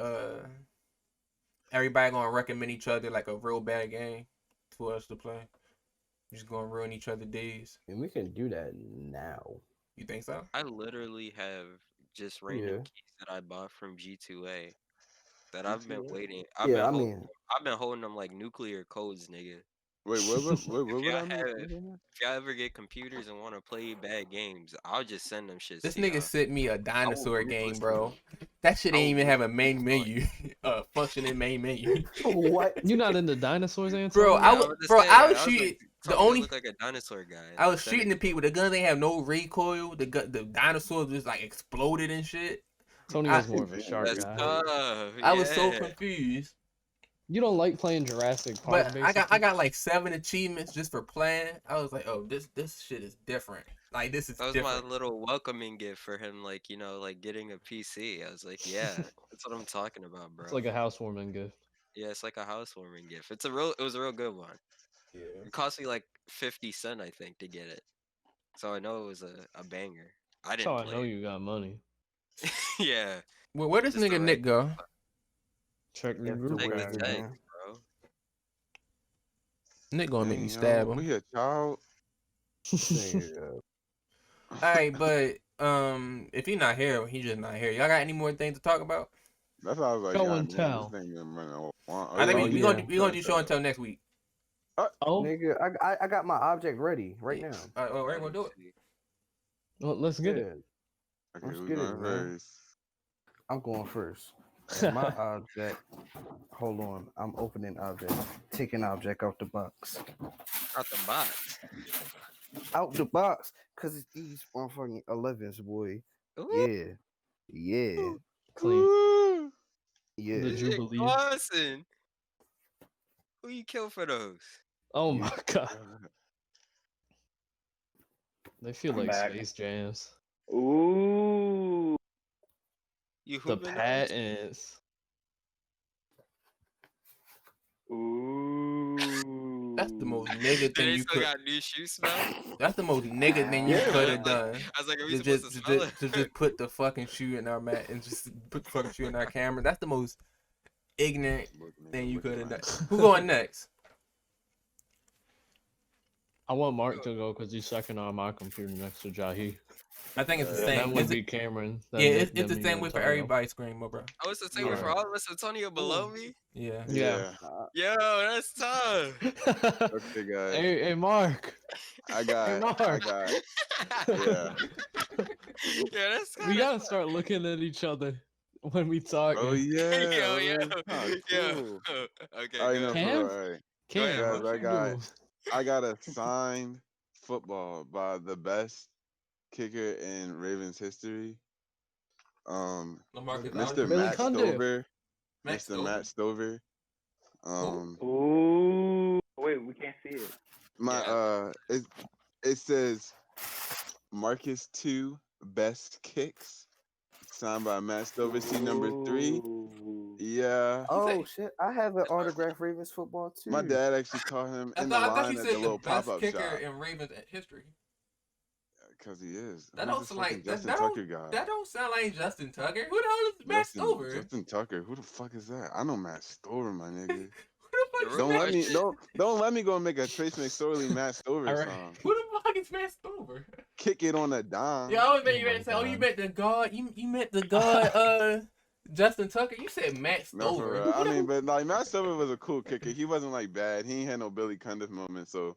everybody gonna recommend each other like a real bad game for us to play. We're just gonna ruin each other's days. And we can do that now. You think so? I literally have just random keys that I bought from G2A that I've been G2A? waiting. Yeah, I I've been holding them like nuclear codes, nigga. Wait, what would y'all I mean? have- If y'all ever get computers and want to play bad games, I'll just send them shit. This to nigga y'all. sent me a dinosaur game, ruthlessly- bro. That shit I ain't will even have a main ruthlessly menu, functioning main menu. What? You not into dinosaurs, Antonio? Bro, I was just bro, saying, I was like, shooting. The Tonio only look like a dinosaur guy. I was Send it shooting the to people. The guns ain't have no recoil. The dinosaurs just like exploded and shit. Tonio's more of a shark That's guy. tough. I was so yeah. confused. You don't like playing Jurassic Park, But basically? I got like 7 achievements just for playing. I was like, oh, this shit is different. Like this is That was different. my little welcoming gift for him, like, like getting a PC. I was like, yeah, that's what I'm talking about, bro. It's like a housewarming gift. Yeah, it's like a housewarming gift. It was a real good one. Yeah. It cost me like 50 cents, I think, to get it. So I know it was a banger. I That's didn't how I play know it. you got money. Yeah. Well, where does Just the nigga Nick go? Check the Yeah, group. Take Where the is it, text, man? bro. Nick gonna make me Dang, yo, stab him. We a child. All right, but if he's not here, he just not here. Y'all got any more things to talk about? That's how I was like, Show God, and man, tell. This thing been running all- I think oh, we yeah. gonna do show and tell next week. Oh, Nigga, I got my object ready right now. All right, we'll do it. well, let's get it. Okay, Let's who's get it, going man. first? I'm going first. My object. Hold on. I'm opening object. Taking object out the box. Out the box. Out the box. Cause it's these motherfucking 11s, boy. Ooh, Yeah. Clean. Yeah. The shit, Jubilee. Clausen. Who you kill for those? Oh my god. They feel I'm like back. space jams. Ooh. You The hooping those? patents. Ooh. That's the most nigga And thing they you still could. got new shoe smell. That's the most nigga thing you Yeah, could I have was like, done. I was like, are we To supposed to smell it? just put the fucking shoe in our mat and just put the fucking shoe in our camera. That's the most ignorant thing you could have done. Who going next? I want Mark to go because he's second on my computer next to Jahi. I think it's the And same. that would Is be it- Cameron. yeah, then it's Nick, the then me, same and way for Tonio. everybody's screen, bro. Oh, it's the same way for Yeah. all of us. Antonio below me. Yeah. Yeah. Yo, that's tough. Okay, guys. Hey, Mark. I got. Mark. Yeah. Yeah, that's We kind gotta start looking at each other when we talk. Oh yeah. Yo, well, yo, that's kinda yo. cool. Okay, All right, go no, ahead. for Cam? real. All right. Go ahead, Cam, Guys, Mark. what I you got. do? I got a signed football by the best kicker in Ravens history. Lamarcus Mr. Aldridge. Billy Matt Cundiff. Stover. Matt Mr. Stover? Matt Stover. Ooh. Wait, we can't see it. My Yeah. it says Marcus 2 best kicks. Signed by Matt Stover, C number 3. Ooh. Yeah. Oh shit! I have an autographed Ravens football too. My dad actually caught him I in the thought you line at said the the little best pop-up kicker shop. in Ravens history. Because he is. That Who's don't this sound fucking like Justin that Tucker guy? That don't sound like Justin Tucker. Who the hell is Matt Stover? Justin Tucker. Who the fuck is that? I know Matt Stover, my nigga. Who the fuck is Don't Matt? let me don't let me go and make a Trace McSorley Matt Stover All right. song. Who the fuck is Matt Stover? Kick it on a dime. Yeah, I was thinking you Oh meant to my say, oh, you God. meant the god. You meant the god. Justin Tucker. You said Matt No, for Stover. real. I mean, but like Matt Stover was a cool kicker. He wasn't like bad. He ain't had no Billy Cundiff moment. So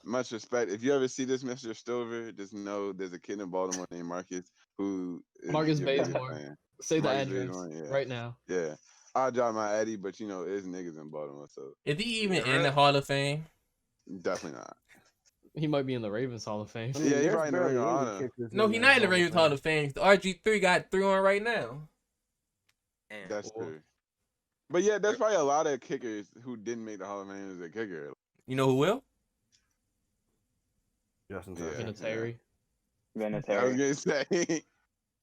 much respect. If you ever see this Mr. Stover, just know there's a kid in Baltimore named Marcus who is Marcus your biggest Bazemore. fan. Say the Marcus address Bazemore, yeah. right now. Yeah. I'll drop my Eddie, but there's niggas in Baltimore, so Is he even Yeah, in the Hall of Fame? definitely not. He might be in the Ravens Hall of Fame. I mean, Yeah, he there's probably in the barely Ring of any Honor. kickers No, he's not in the Ravens Hall of Fame. The RG3 got 3 on right now. Damn. That's Cool. true. But yeah, there's probably a lot of kickers who didn't make the Hall of Fame as a kicker. You know who will? Justin Yeah. Tucker. Vinatieri. I was Vinatieri. gonna say.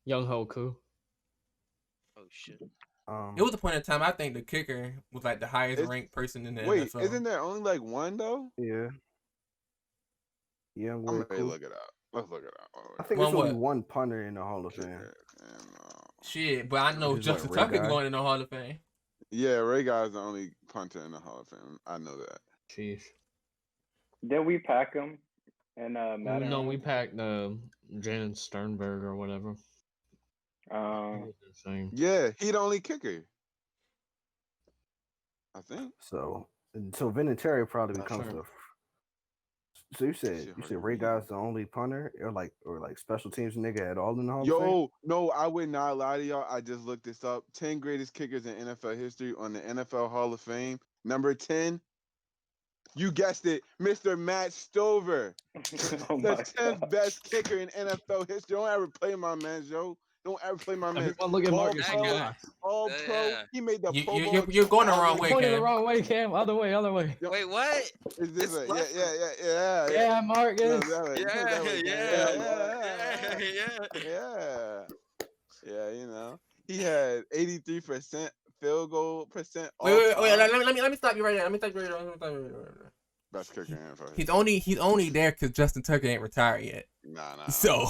Young Hoku. Oh shit. It was a point in time I think the kicker was like the highest It's- ranked person in the Wait, NFL. isn't there only like one though? Yeah. Young I'm Wade ready to Cool. look it up. Let's look it up. I think One it's only what? one punter in the Hall of Fame. Kicker, Shit, but I know He's like Justin Ray Tucker Guy. going in the Hall of Fame. Yeah, Ray Guy's the only punter in the Hall of Fame. I know that. Sheesh. Did we pack him? And Madden? No, we packed Jan Sternberg or whatever. He was insane. Yeah, he the only kicker. I think. So Vinatieri probably Not becomes sure. the. So you Shit said hard Ray to read. Guy's the only punter or like special teams nigga at all in the Hall of Fame? Yo, no, I would not lie to y'all. I just looked this up. 10 greatest kickers in NFL history on the NFL Hall of Fame. Number 10, you guessed it, Mr. Matt Stover. Oh The my 10th God. best kicker in NFL history. Don't ever play my man, Joe. Don't ever play my man. Everyone look at All Marcus. pro, guy. all Yeah, pro. yeah. He made the Pro Bowl. You're going the wrong way, Pointing the Cam. wrong way, Cam. Other way, other way. Wait, what? Is this It's a, left. yeah. Yeah, Marcus. No, that way, Yeah, that way, yeah. Yeah, he had 83% field goal percent. Wait. all time. Let me stop you right there. Let me stop you right there. Best kicker in NFL. He's only there because Justin Tucker ain't retired yet. Nah. So-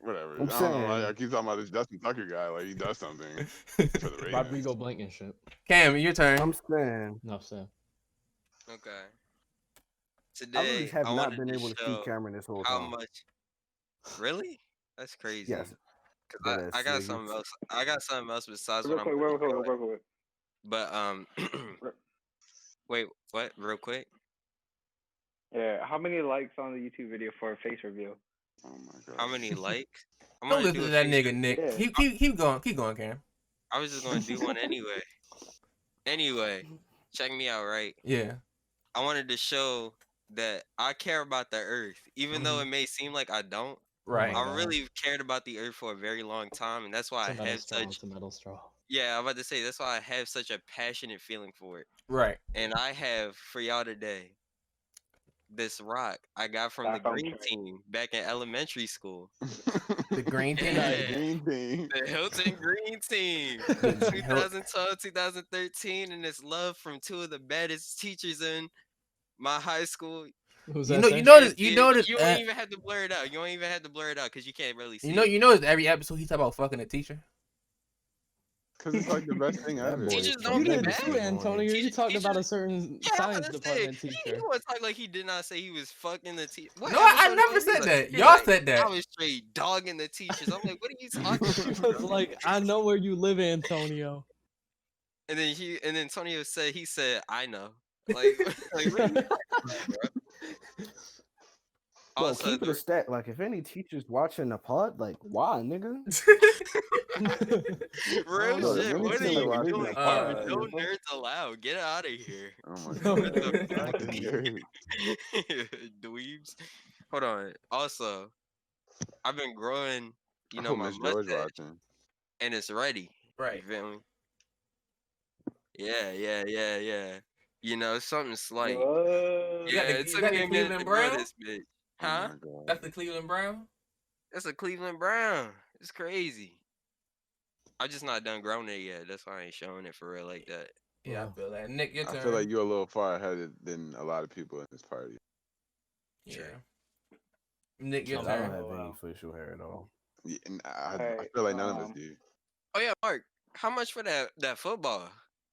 whatever. I'm I don't know why saying- I keep talking about this Justin Tucker guy like he does something for the Ravens. Rodrigo Blankenship. Cam, your turn. I'm saying No, Sam. Okay. I Today, really have not wanted been to able to see show Cameron this whole how time. much. Really? That's crazy. Yes. 'Cause Deadass I got niggas. something else. I got something else besides Real what quick, I'm real gonna quick, show. real quick. But wait, what? Real quick. Yeah, how many likes on the YouTube video for a face reveal? Oh my god. How many likes? I'm Don't gonna listen do to a that face nigga, Nick. Yeah. Keep going, Cam. I was just gonna do one anyway. Anyway, check me out, right? Yeah. I wanted to show that I care about the earth, even though it may seem like I don't. Right. my I God. really cared about the earth for a very long time, and that's why It's a I metal have straw. such. It's a metal straw. Yeah, I'm about to say that's why I have such a passionate feeling for it, Right. and I have for y'all today this rock I got from the green team back in elementary school. The green team. Yeah. Green team. The Hilton Green Team, 2012, 2013, and it's love from two of the baddest teachers in my high school. Who's You that? know, say? you notice, you You notice. don't even have to blur it out. You don't even have to blur it out because you can't really see. You notice every episode he talk about fucking a teacher. Cause it's like the best thing That ever. boy Teachers is don't You be did bad. too, Antonio. You talked about a certain Yeah, science that's department it. He teacher. was talking like he did not say he was fucking the teacher. No, I never said that. Y'all said that. I was straight dogging the teachers. I'm like, what are you talking He about? was like, I know where you live, Antonio. And then Antonio said, he said, I know. Like what are you talking about, bro? Bro, Also, keep it a stack. Like, if any teachers watching the pod, like, why, nigga? real know, shit. let me What are tell you you what, doing? maybe No nerds allowed. Get out of here. Oh my No, god. nerd. Dweebs. Hold on. Also, I've been growing, I my hope Miss George mustache, watching. and it's ready. Right. You feel me? Yeah. Something slight. What? Yeah, it took me a minute to grow this bitch. Oh Huh? my god. That's the Cleveland Brown. That's a Cleveland Brown. It's crazy. I'm just not done growing it yet. That's why I ain't showing it for real like that. Yeah, I feel that. Nick, your turn. I feel like you're a little far ahead than a lot of people in this party. Yeah. Nick, your I turn. don't have any facial hair at all. Yeah, and I Alright, feel like none of us do. Oh yeah, Mark. How much for that football?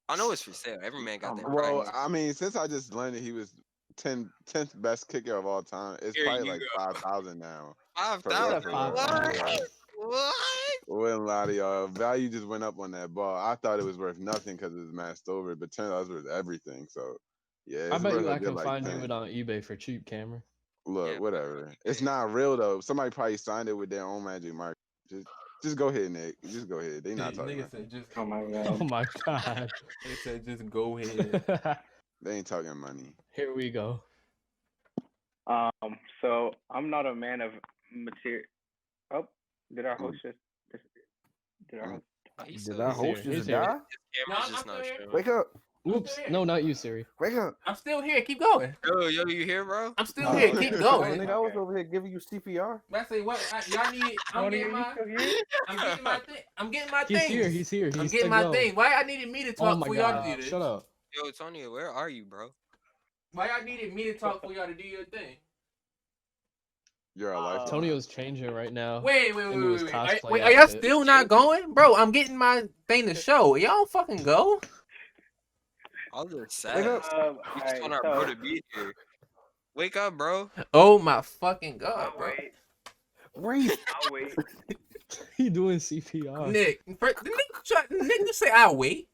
I know it's for sale. Every man got that. Well, price. I mean, since I just learned that he was 10th best kicker of all time, it's Here probably you like go. 5,000 now. 5,000. For real. What? Wouldn't lie to y'all. Value just went up on that ball. I thought it was worth nothing because it was masked over, but turned out it was worth everything. So, yeah, I it's bet worth you a I good, can like, find 10. you it on eBay for cheap, Cameron. Look, Yeah, whatever. It's not real though. Somebody probably signed it with their own magic mark. Just go ahead, Nick. Just go ahead. They not talking. Nigga About said just. Oh my Oh god. my god. They said just go ahead. They ain't talking money. Here we go. So I'm not a man of material. Oh, did our host just? Did our host? He's Did so our He's here. host just He's here. die? camera's No, just I'm not still showing. Wake up! Oops. No, not you, Siri. Wake up! I'm still here. Keep going. Yo, you here, bro? I'm still Oh, here. Keep Oh, going. nigga, I was over here giving you CPR. I say what? Y'all need. I'm getting my. I'm getting my thing. I'm getting my He's thing. here. He's here. I'm He's getting to my go. thing. Why I needed me to Oh talk my for y'all god. to do this? Shut up. Yo, Tonio, where are you, bro? Why y'all needed me to talk for y'all to do your thing? You're a life. Tonio's changing right now. Wait. into his cosplay Wait, are y'all outfit. still not going? Bro, I'm getting my thing to show. Y'all don't fucking go. All this Wake sad. up! We just want our bro to be here. Wake up, bro. Oh my fucking god, bro. Breathe! I'll wait. He doing CPR. Nick, Nick just say I'll wait.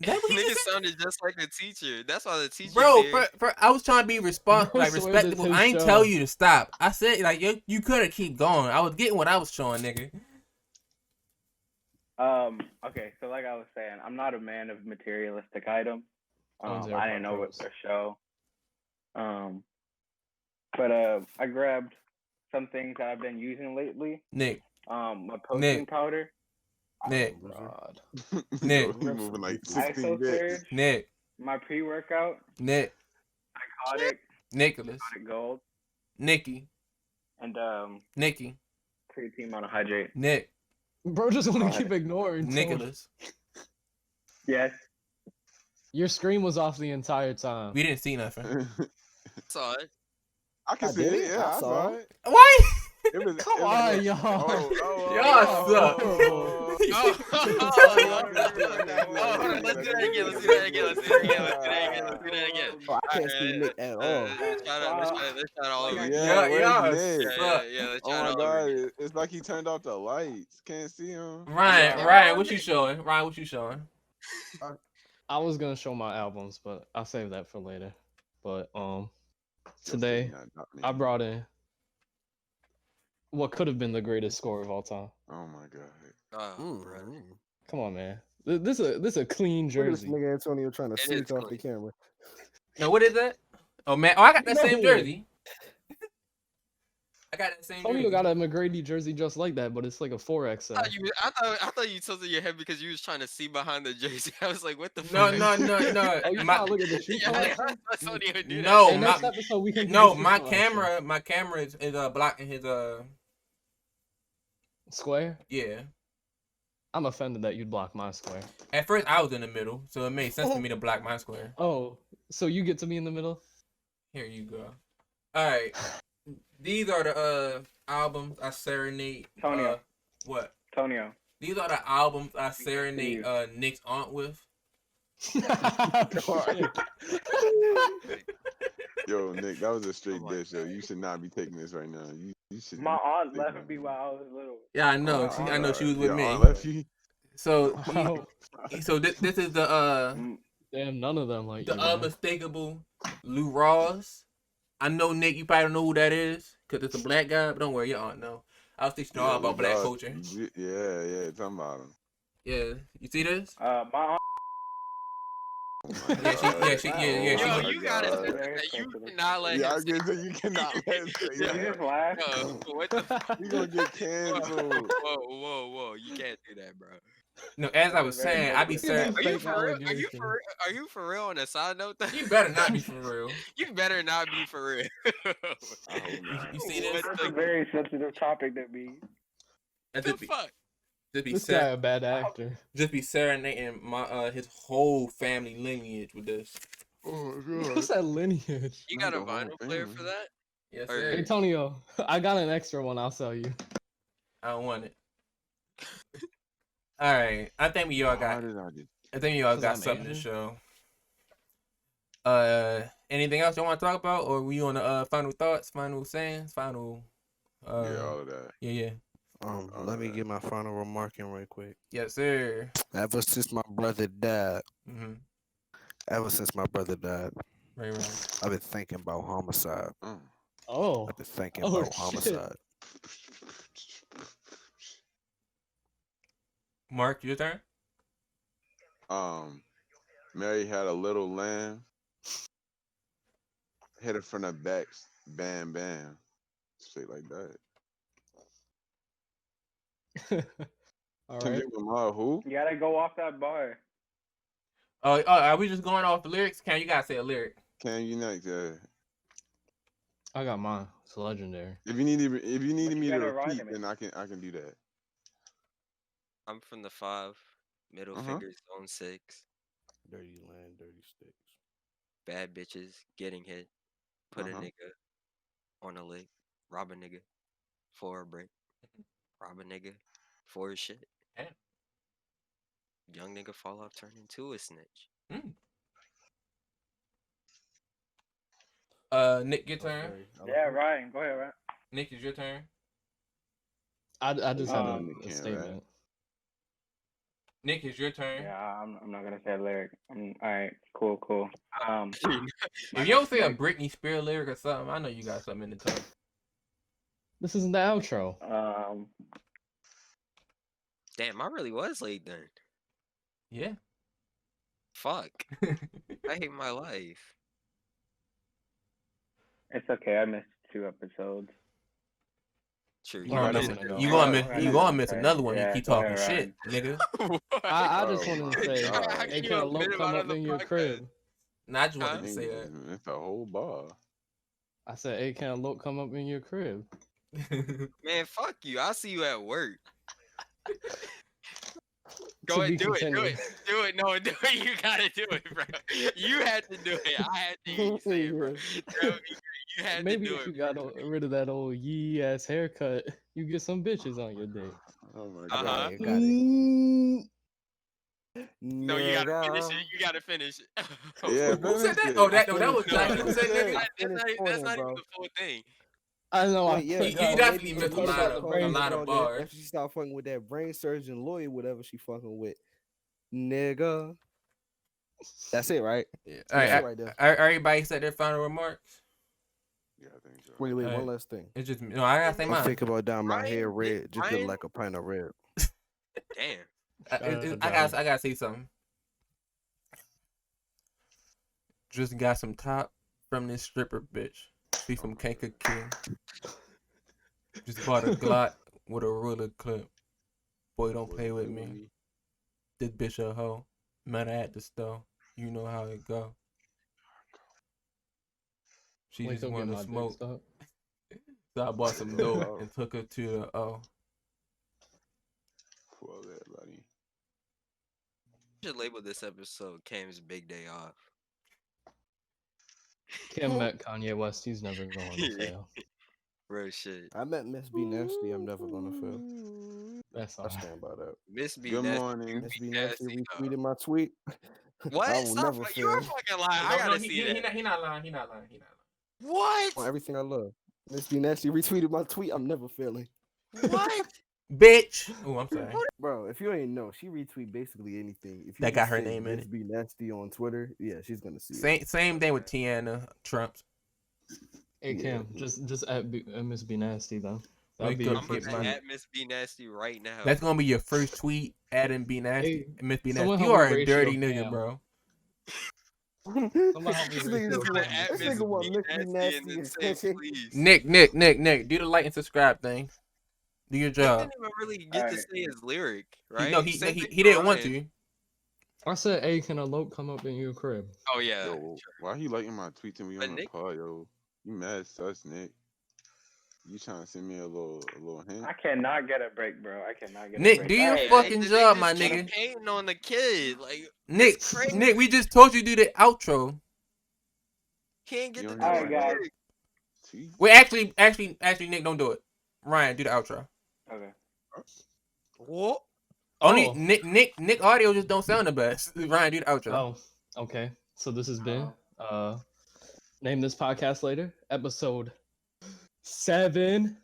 That what he Nigga just said? sounded just like a teacher. That's why the teacher. Bro, here. I was trying to be Bro, swear this respectable. his I ain't show. tell you to stop. I said like you could have keep going. I was getting what I was showing, nigga. Okay, so like I was saying, I'm not a man of materialistic items. Owns I didn't AirPod know what Pros. to show. But I grabbed some things that I've been using lately. Nick, My protein Nick. powder, Nick, God. Nick. You moving like 16 ISO bits. Surge, Nick, my pre-workout, Nick, Psychotic, Nicholas, Psychotic Gold, Nikki, and Nikki, creatine monohydrate. Nick, Bro just want to God. keep ignoring. Tony. Nicholas. Yes. Your screen was off the entire time. We didn't see nothing. Saw it. I can I see did it. it. Yeah, I I saw saw it. it. Why? It was. Come it was on, y'all. Y'all suck. Let's do that again. Let's do that again. Oh, I can't see Nick at all. Let's try it all over. Yeah, Yeah, where's yeah. Nick? Let's Oh try it my all god, over. Again. it's like he turned off the lights. Can't see him. Ryan, what you showing? Ryan, what you showing? I was gonna show my albums, but I'll save that for later. But Yo, today Sydney, not me. I brought in what could have been the greatest score of all time. Oh my god. Oh, bro. Come on, man. This a clean Look at this jersey. nigga Antonio trying to It sneak is off the clean. camera. No, what is that? Oh man, I got that same No. jersey. I got that same Tonio jersey. got a McGrady jersey just like that, but it's like a 4XL. I thought you tilted your head because you was trying to see behind the jersey. I was like, what the No, fuck? no. Oh, you trying to look at the shoe Yeah, collection? that's what you do. No, Hey, next episode we can do No, the shoe my collection. camera is blocking his Square. Yeah. I'm offended that you'd block my square. At first, I was in the middle, so it made sense for me to block my square. Oh, so you get to be in the middle? Here you go. All right, these are the albums I serenade. Tonio. What? Tonio. These are the albums I serenade Nick's aunt with. Yo, Nick, that was a straight dish. Yo, you should not be taking this right now. You should. My aunt left me while I was little. Yeah, I know. I know she was with me. Left you? So, so this is the Damn, none of them like the you, man. unmistakable Lou Rawls. I know Nick, you probably don't know who that is because it's a black guy, but don't worry, your aunt know. I was teaching all about black culture. Yeah, talking about him. Yeah, you see this? My aunt. Yo, you gotta. You cannot let. Yeah, I was gonna say you cannot let him say You just laugh. What the fuck? You gonna get canceled. Whoa! You can't do that, bro. No, as I was saying, I be saying. Are you for real? Are you for real? On a side note, though? You better not be for real. You better not be for real. You see this? That's a very sensitive topic to me. What the fuck? This guy a bad actor. Just be serenading my his whole family lineage with this. Oh my god. What's that lineage? You got a vinyl player for that? Yes, Or- sir. Hey, Tonio, I got an extra one. I'll sell you. I don't want it. All right, I think we all got. I think you all got something to show. Anything else you want to talk about, or we on the final thoughts, final sayings, final? Yeah, all of that. Yeah. Let me get my final remark in right quick. Yes, sir. Ever since my brother died, Right. I've been thinking about homicide. Oh. I've been thinking about homicide. Mark, your turn. Mary had a little lamb. Hit it from the back, bam, bam. Straight like that. All right. Who? You gotta go off that bar. Oh, are we just going off the lyrics? You gotta say a lyric. Can you not? I got mine. It's legendary. If you needed me to gotta repeat, rhyme it. then I can do that. I'm from the 5. Middle fingers on 6. Dirty land, dirty sticks. Bad bitches getting hit. Put a nigga on a lick. Rob a nigga for a break. Rob a nigga for his shit. Yeah. Young nigga fall off, turn into a snitch. Nick, your turn. Yeah, Ryan. Go ahead, Ryan. Nick, it's your turn. I just had a Nick can't statement. rap. Nick, it's your turn. Yeah, I'm not gonna say a lyric. All right, cool. If you don't say a Britney Spears lyric or something, I know you got something in the tuck. This isn't the outro. Damn, I really was late then. Yeah. Fuck. I hate my life. It's okay. I missed 2 episodes. True. You gonna miss another one. You keep talking shit, nigga. I just wanted to say, God. hey, can a lope come up in your crib? Nah, I just wanted to say that. It's a whole bar. I said, hey, can a lope come up in your crib? Man, fuck you. I'll see you at work. Go To ahead, be do it. continued. Do it. No, do it. You gotta do it, bro. You had to do it. I had to hear you say it, bro. That would be great. You had Maybe to do if you it. got rid of that old yee ass haircut, you get some bitches on your dick. Oh my Uh-huh. god. Got it. No, you gotta finish it. You gotta finish it. Yeah, Who said that? Oh, that was Johnny. Who said that? That's not even the full thing. I know. Wait, yeah, You no, definitely maybe missed a talk lot about of- the a brain lot of surgeon bars. After she start fucking with that brain surgeon lawyer, whatever she fucking with, nigga. That's it, right? Yeah. That's All it right. right there. Everybody said their final remarks. Yeah, I think so. Wait, one Alright. last thing. It's just no. I gotta say I'm mine. thinking about dyeing my hair Ryan, red, just look Ryan? like a pint of red. Damn. I gotta say something. Just got some top from this stripper bitch. She from Kanka King. Just bought a Glock with a ruler clip. Boy, don't play with me. This bitch a hoe. Met her at the store. You know how it go. She Wait, just go get wanted my to dick smoke. sucked. So I bought some dope and took her to the O. For that, buddy. Should label this episode Cam's Big Day Off. Kim met Kanye West. He's never going to fail. Real shit. I met Miss B Nasty. I'm never gonna fail. That's I all. stand by that. Miss B Good Nasty. morning. Miss B Nasty Nasty, retweeted my tweet. What? I will Stop, never you are fail fucking lying. I gotta see that. He not lying. He not lying. What? on everything I love. Miss B Nasty retweeted my tweet. I'm never failing. What? Bitch. Oh, I'm sorry. Bro, if you ain't know, she retweet basically anything. If you That got just her say name in Miss it. B Nasty on Twitter, yeah, she's gonna see it. Same thing with Tiana Trumps. Hey Cam, just at Miss B Nasty though. That'd be Good. your I'm gonna first Get money. tweet. at Miss B Nasty right now. That's gonna be your first tweet. Adding B Nasty. Hey, Miss B someone Nasty. You help are me a ratio dirty nigga, Cam. bro. Someone help me This ratio nigga Cam. at this Miss nigga want B Miss B Nasty Nasty and then and say attention. please. Nick, do the like and subscribe thing. Do your He job. didn't even really get to Alright. say his lyric, right? No, Same thing he for didn't want Ryan. to. I said, hey, can a lope come up in your crib? Oh yeah. Yo, why he liking my tweets and we But on the Nick- pod, yo? You mad sus, Nick? You trying to send me a little hint? I cannot get a break, bro. I cannot get a Nick, break. do your Alright, fucking they job, just my keep nigga. hating on the kid. Like Nick, it's crazy. Nick, we just told you to do the outro. Can't get You the don't Alright, guys. See? Wait, actually, Nick, don't do it. Ryan, do the outro. Okay. What? Only Oh. Nick audio just don't sound the best. Ryan, do the outro. Oh, okay. So this has been Name This Podcast Later, episode 7.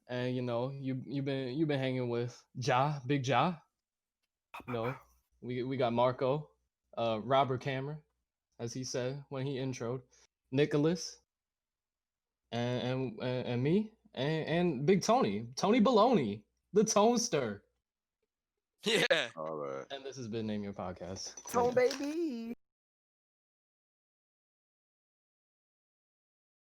And you know, you've been hanging with Big Ja. You know, we got Marco, Robert Cameron, as he said when he introed, Nicholas, and me, and Big Tony Baloney, the Tonester. Yeah. All right. And this has been Name Your Podcast. Tone baby.